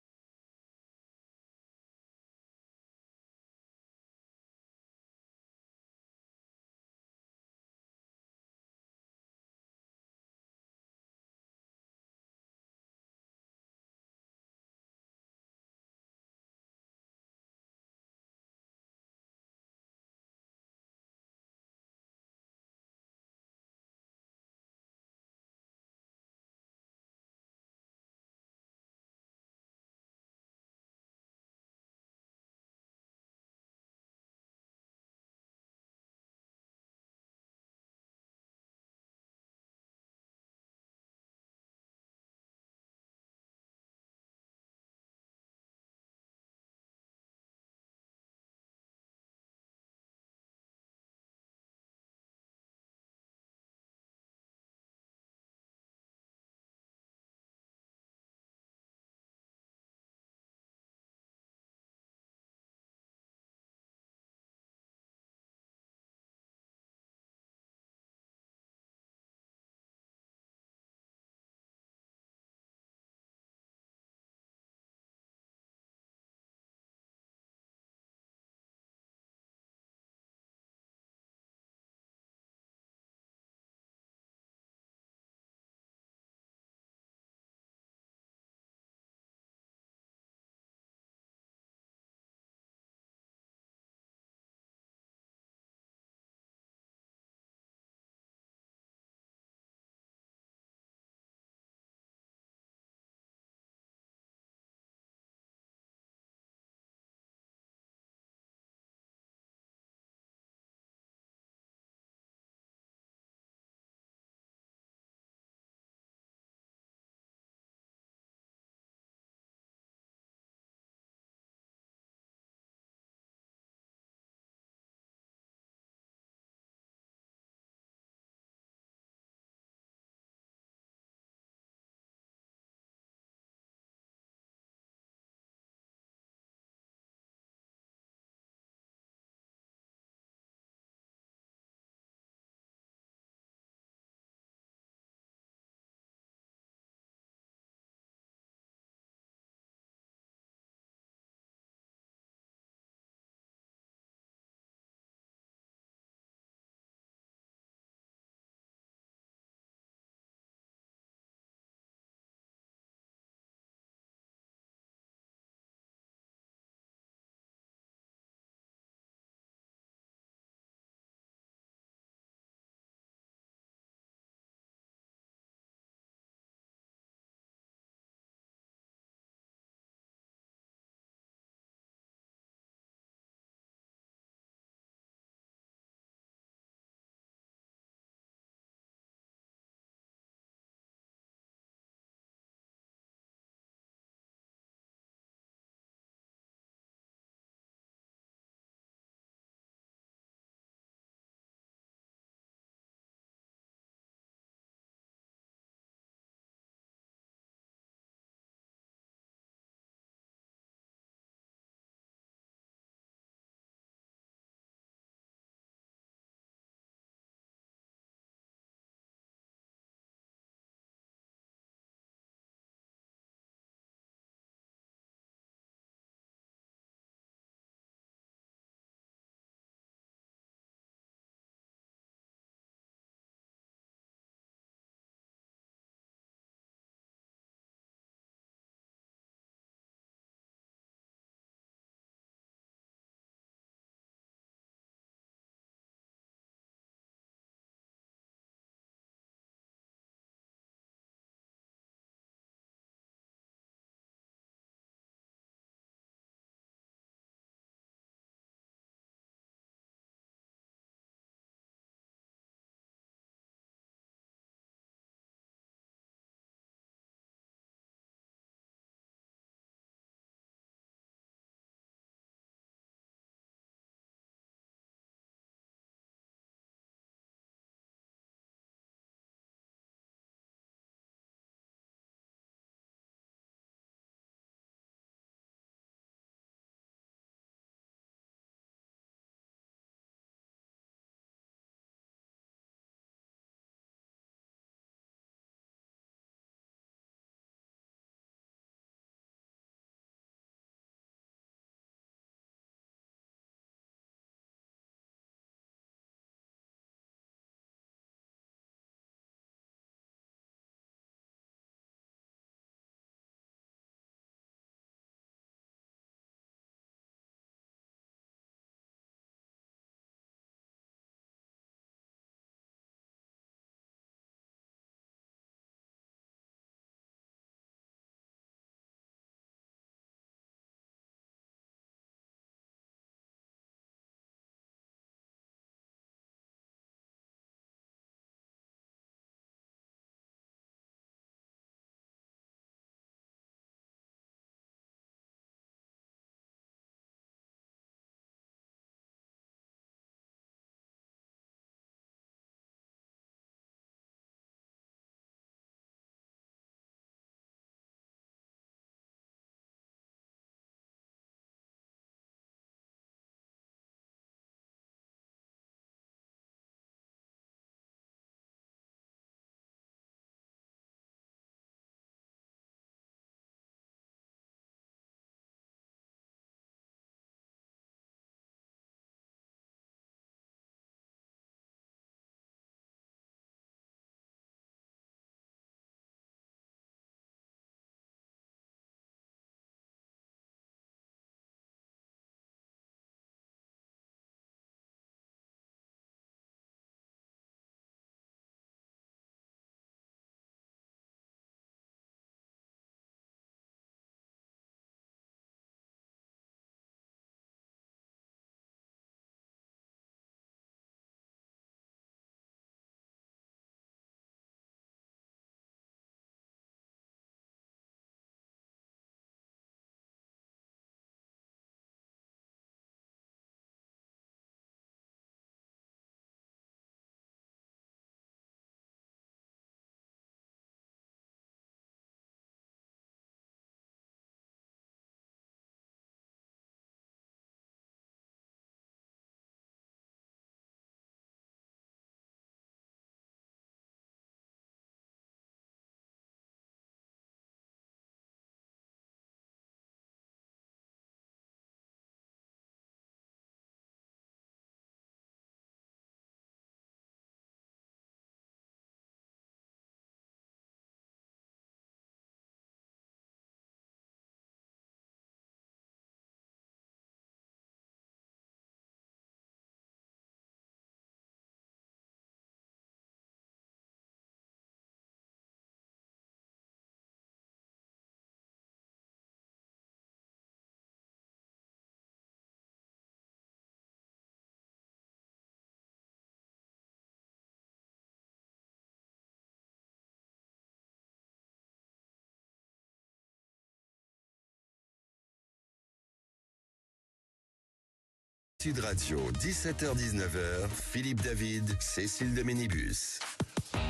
Sud Radio, 17h-19h, Philippe David, Cécile de Ménibus.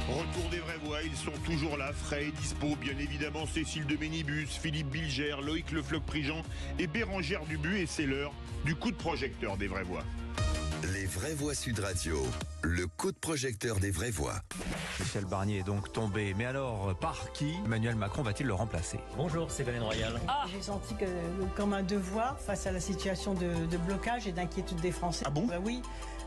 Retour des vraies voix, ils sont toujours là, frais et dispo, bien évidemment Cécile de Ménibus, Philippe Bilger, Loïc Le Floch-Prigent et Bérangère Dubu, et c'est l'heure du coup de projecteur des vraies voix. Les vraies voix Sud Radio, le coup de projecteur des vraies voix. Michel Barnier est donc tombé, mais alors par qui Emmanuel Macron va-t-il le remplacer? Bonjour, c'est Ségolène Royal. J'ai senti comme un devoir face à la situation de blocage et d'inquiétude des Français. Ah bon? Oui.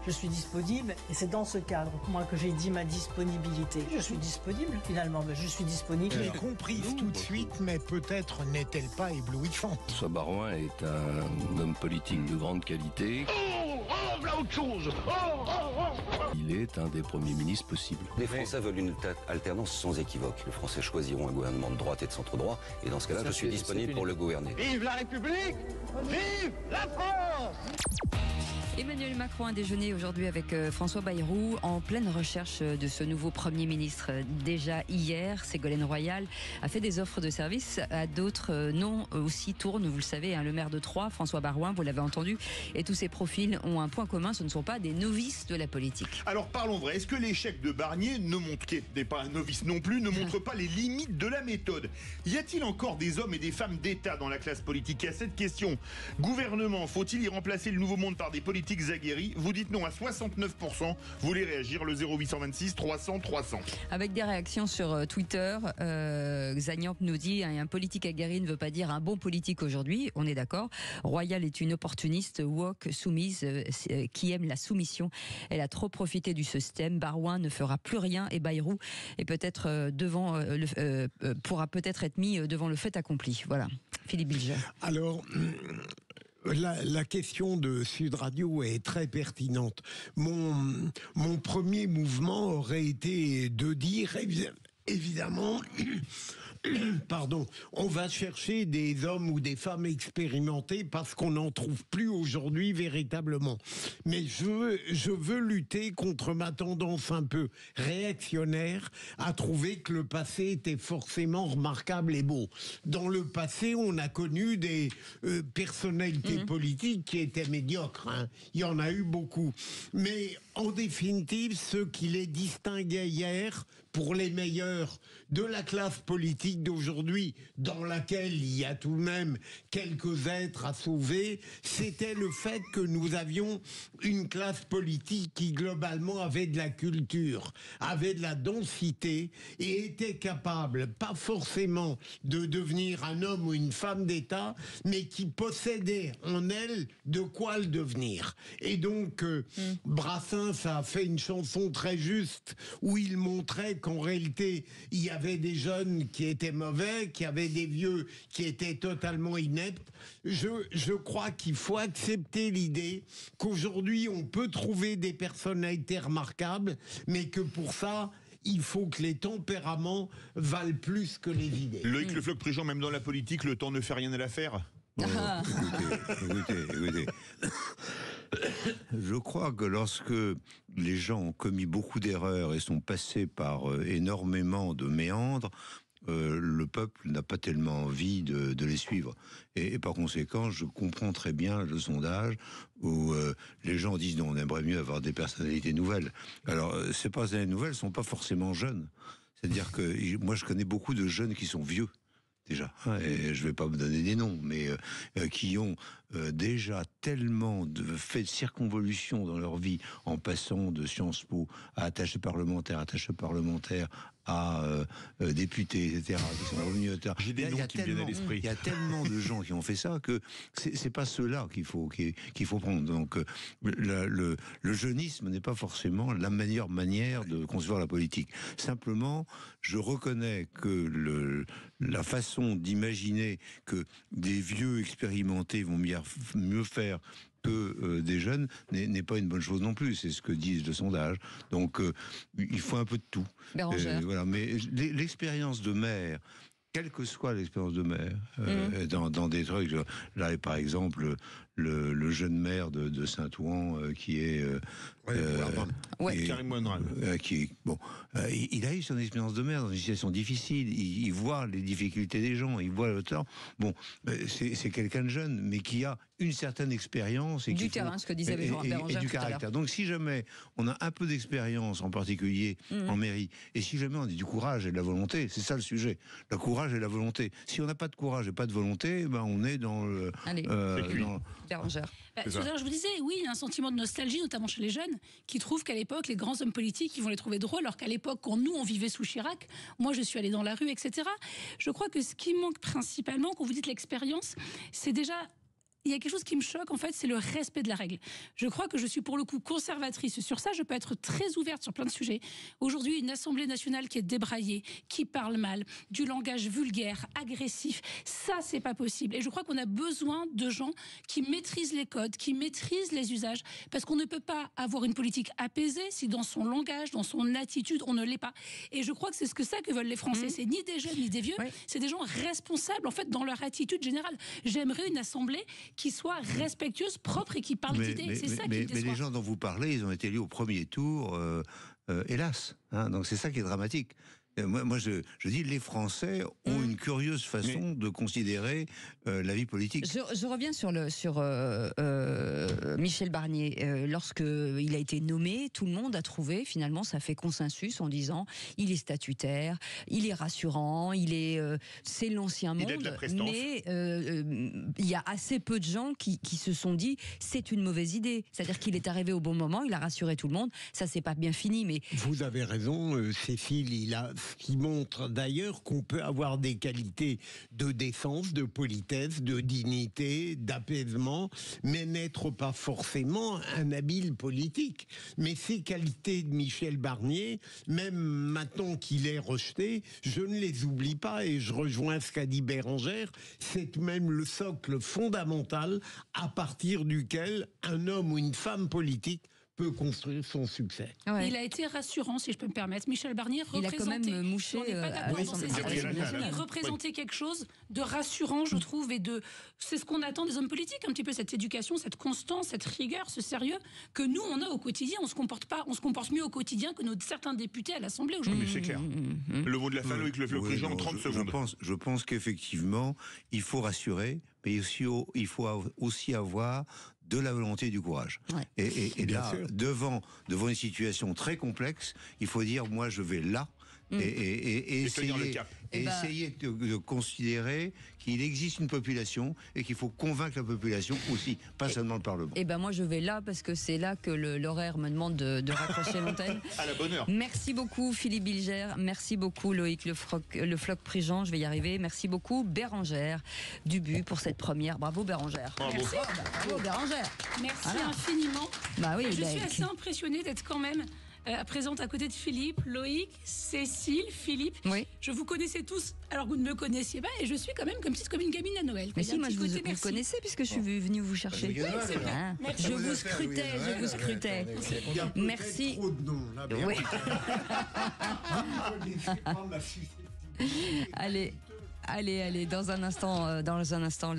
Je suis disponible et c'est dans ce cadre, moi, que j'ai dit ma disponibilité. Je suis disponible, finalement, je suis disponible. Je l'ai comprise tout de suite, mais peut-être n'est-elle pas éblouissante. François Baroin est un homme politique de grande qualité. Voilà autre chose. Il est un des premiers ministres possibles. Les Français veulent une alternance sans équivoque. Les Français choisiront un gouvernement de droite et de centre-droit, et dans ce cas-là, je suis disponible pour le gouverner. Vive la République! Vive la France! Emmanuel Macron a déjeuné aujourd'hui avec François Bayrou en pleine recherche de ce nouveau Premier ministre. Déjà hier, Ségolène Royal a fait des offres de services à d'autres noms aussi tournent. Vous le savez, le maire de Troyes, François Baroin, vous l'avez entendu, et tous ces profils ont un point commun, ce ne sont pas des novices de la politique. Alors parlons vrai, est-ce que l'échec de Barnier, qui n'est pas un novice non plus, ne montre pas les limites de la méthode? Y a-t-il encore des hommes et des femmes d'État dans la classe politique? À cette question, gouvernement, faut-il y remplacer le nouveau monde par des politiques aguerris? Vous dites non à 69%. Vous voulez réagir, le 0826 300 300. Avec des réactions sur Twitter, Xaniamp nous dit un politique aguerri ne veut pas dire un bon politique aujourd'hui. On est d'accord. Royal est une opportuniste woke soumise qui aime la soumission. Elle a trop profité du système. Barouin ne fera plus rien et Bayrou est peut-être pourra peut-être être mis devant le fait accompli. Voilà. Philippe Bilger. Alors. La question de Sud Radio est très pertinente. Mon premier mouvement aurait été de dire, évidemment, pardon, on va chercher des hommes ou des femmes expérimentés parce qu'on n'en trouve plus aujourd'hui véritablement. Mais je veux lutter contre ma tendance un peu réactionnaire à trouver que le passé était forcément remarquable et beau. Dans le passé, on a connu des personnalités politiques qui étaient médiocres. Il y en a eu beaucoup. Mais en définitive, ceux qui les distinguaient hier, pour les meilleurs de la classe politique d'aujourd'hui, dans laquelle il y a tout de même quelques êtres à sauver, c'était le fait que nous avions une classe politique qui globalement avait de la culture, avait de la densité et était capable, pas forcément de devenir un homme ou une femme d'État, mais qui possédait en elle de quoi le devenir. Et donc, Brassens a fait une chanson très juste où il montrait qu'en réalité, il y avait des jeunes qui étaient mauvais, qu'il y avait des vieux qui étaient totalement ineptes. Je crois qu'il faut accepter l'idée qu'aujourd'hui, on peut trouver des personnalités remarquables, mais que pour ça, il faut que les tempéraments valent plus que les idées. Loïc Le Floch-Prigent, même dans la politique, le temps ne fait rien à l'affaire. Écoutez. Je crois que lorsque les gens ont commis beaucoup d'erreurs et sont passés par énormément de méandres, le peuple n'a pas tellement envie de les suivre. Et par conséquent, je comprends très bien le sondage où les gens disent non, on aimerait mieux avoir des personnalités nouvelles. Alors, ces personnalités nouvelles ne sont pas forcément jeunes. C'est-à-dire que moi, je connais beaucoup de jeunes qui sont vieux. Déjà, et je ne vais pas me donner des noms, mais qui ont déjà tellement fait de circonvolutions dans leur vie, en passant de Sciences Po à attaché parlementaire à députés, etc., qui sont revenus. J'ai des noms qui me viennent à l'esprit. Il y a tellement de gens qui ont fait ça que c'est pas ceux-là qu'il faut prendre. Donc le jeunisme n'est pas forcément la meilleure manière de concevoir la politique. Simplement, je reconnais que la façon d'imaginer que des vieux expérimentés vont mieux faire que des jeunes n'est pas une bonne chose non plus. C'est ce que disent le sondage. Donc il faut un peu de tout. Voilà. Mais l'expérience de maire, quelle que soit l'expérience de maire, dans des trucs, là par exemple le jeune maire de Saint-Ouen qui est Karim Monral, il a eu son expérience de maire dans une situation difficile. Il voit les difficultés des gens, il voit le temps. Bon, c'est quelqu'un de jeune, mais qui a une certaine expérience et du terrain, ce que disait Bérangère et du caractère. Donc si jamais on a un peu d'expérience, en particulier en mairie, et si jamais on a du courage et de la volonté, c'est ça le sujet, le courage et la volonté. Si on n'a pas de courage et pas de volonté, ben on est dans le... Bérangère. Je vous disais, oui, il y a un sentiment de nostalgie, notamment chez les jeunes, qui trouvent qu'à l'époque, les grands hommes politiques, ils vont les trouver drôles, alors qu'à l'époque, quand nous, on vivait sous Chirac, moi, je suis allée dans la rue, etc. Je crois que ce qui manque principalement, quand vous dites l'expérience, c'est déjà... Il y a quelque chose qui me choque, en fait, c'est le respect de la règle. Je crois que je suis pour le coup conservatrice sur ça. Je peux être très ouverte sur plein de sujets. Aujourd'hui, une Assemblée nationale qui est débraillée, qui parle mal, du langage vulgaire, agressif, ça, c'est pas possible. Et je crois qu'on a besoin de gens qui maîtrisent les codes, qui maîtrisent les usages, parce qu'on ne peut pas avoir une politique apaisée si dans son langage, dans son attitude, on ne l'est pas. Et je crois que c'est ça que veulent les Français. C'est ni des jeunes ni des vieux, c'est des gens responsables, en fait, dans leur attitude générale. J'aimerais une Assemblée qui soit respectueuse, propre et qui parle d'idées. C'est ça qui me déçoit. Mais les gens dont vous parlez, ils ont été élus au premier tour, hélas. Hein, donc c'est ça qui est dramatique. Moi, je dis, les Français ont une curieuse façon de considérer la vie politique. Je reviens sur Michel Barnier. Lorsqu'il a été nommé, tout le monde a trouvé, finalement, ça fait consensus en disant, il est statutaire, il est rassurant, c'est l'ancien monde. Mais il y a assez peu de gens qui se sont dit, c'est une mauvaise idée. C'est-à-dire qu'il est arrivé au bon moment, il a rassuré tout le monde. Ça, c'est pas bien fini, mais... Vous avez raison, Cécile, qui montre d'ailleurs qu'on peut avoir des qualités de décence, de politesse, de dignité, d'apaisement, mais n'être pas forcément un habile politique. Mais ces qualités de Michel Barnier, même maintenant qu'il est rejeté, je ne les oublie pas, et je rejoins ce qu'a dit Bérangère, c'est même le socle fondamental à partir duquel un homme ou une femme politique peut construire son succès. Il a été rassurant, si je peux me permettre. Michel Barnier représentait... Il a quand même mouché... Il représentait quelque chose de rassurant, je trouve, et c'est ce qu'on attend des hommes politiques, un petit peu cette éducation, cette constance, cette rigueur, ce sérieux que nous, on a au quotidien. On se comporte mieux au quotidien que certains députés à l'Assemblée aujourd'hui. Mais c'est clair. Le mot de la fin, Loïc Le Floch-Prigent, en 30 secondes. Je pense qu'effectivement, il faut rassurer, mais il faut aussi avoir de la volonté et du courage. Et là, devant une situation très complexe, il faut dire, moi je vais là, et essayer de considérer qu'il existe une population et qu'il faut convaincre la population aussi, pas seulement le Parlement. Et ben moi je vais là parce que c'est là que l'horaire me demande de raccrocher l'antenne. À la bonne heure. Merci beaucoup Philippe Bilger, merci beaucoup Loïc Le Floch-Prigent, je vais y arriver. Merci beaucoup Bérangère Dubu pour cette première. Bravo Bérangère. Bravo. Bravo Bérangère. Merci infiniment. Je suis assez impressionnée d'être quand même présente à côté de Philippe, Loïc, Cécile, Philippe. Oui. Je vous connaissais tous alors que vous ne me connaissiez pas et je suis quand même comme une gamine à Noël. Mais si, moi je vous connaissais puisque je suis venue vous chercher. Oui, c'est vrai. Je vous scrutais. Merci. Trop de noms, là, oui. Allez, dans un instant,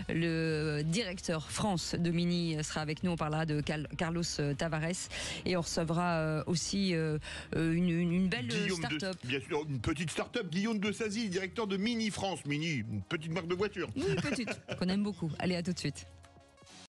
le directeur France de Mini sera avec nous. On parlera de Carlos Tavares et on recevra aussi une belle start-up. Bien sûr, une petite start-up. Guillaume de Sazy, directeur de Mini France. Mini, une petite marque de voiture. Oui, petite, qu'on aime beaucoup. Allez, à tout de suite.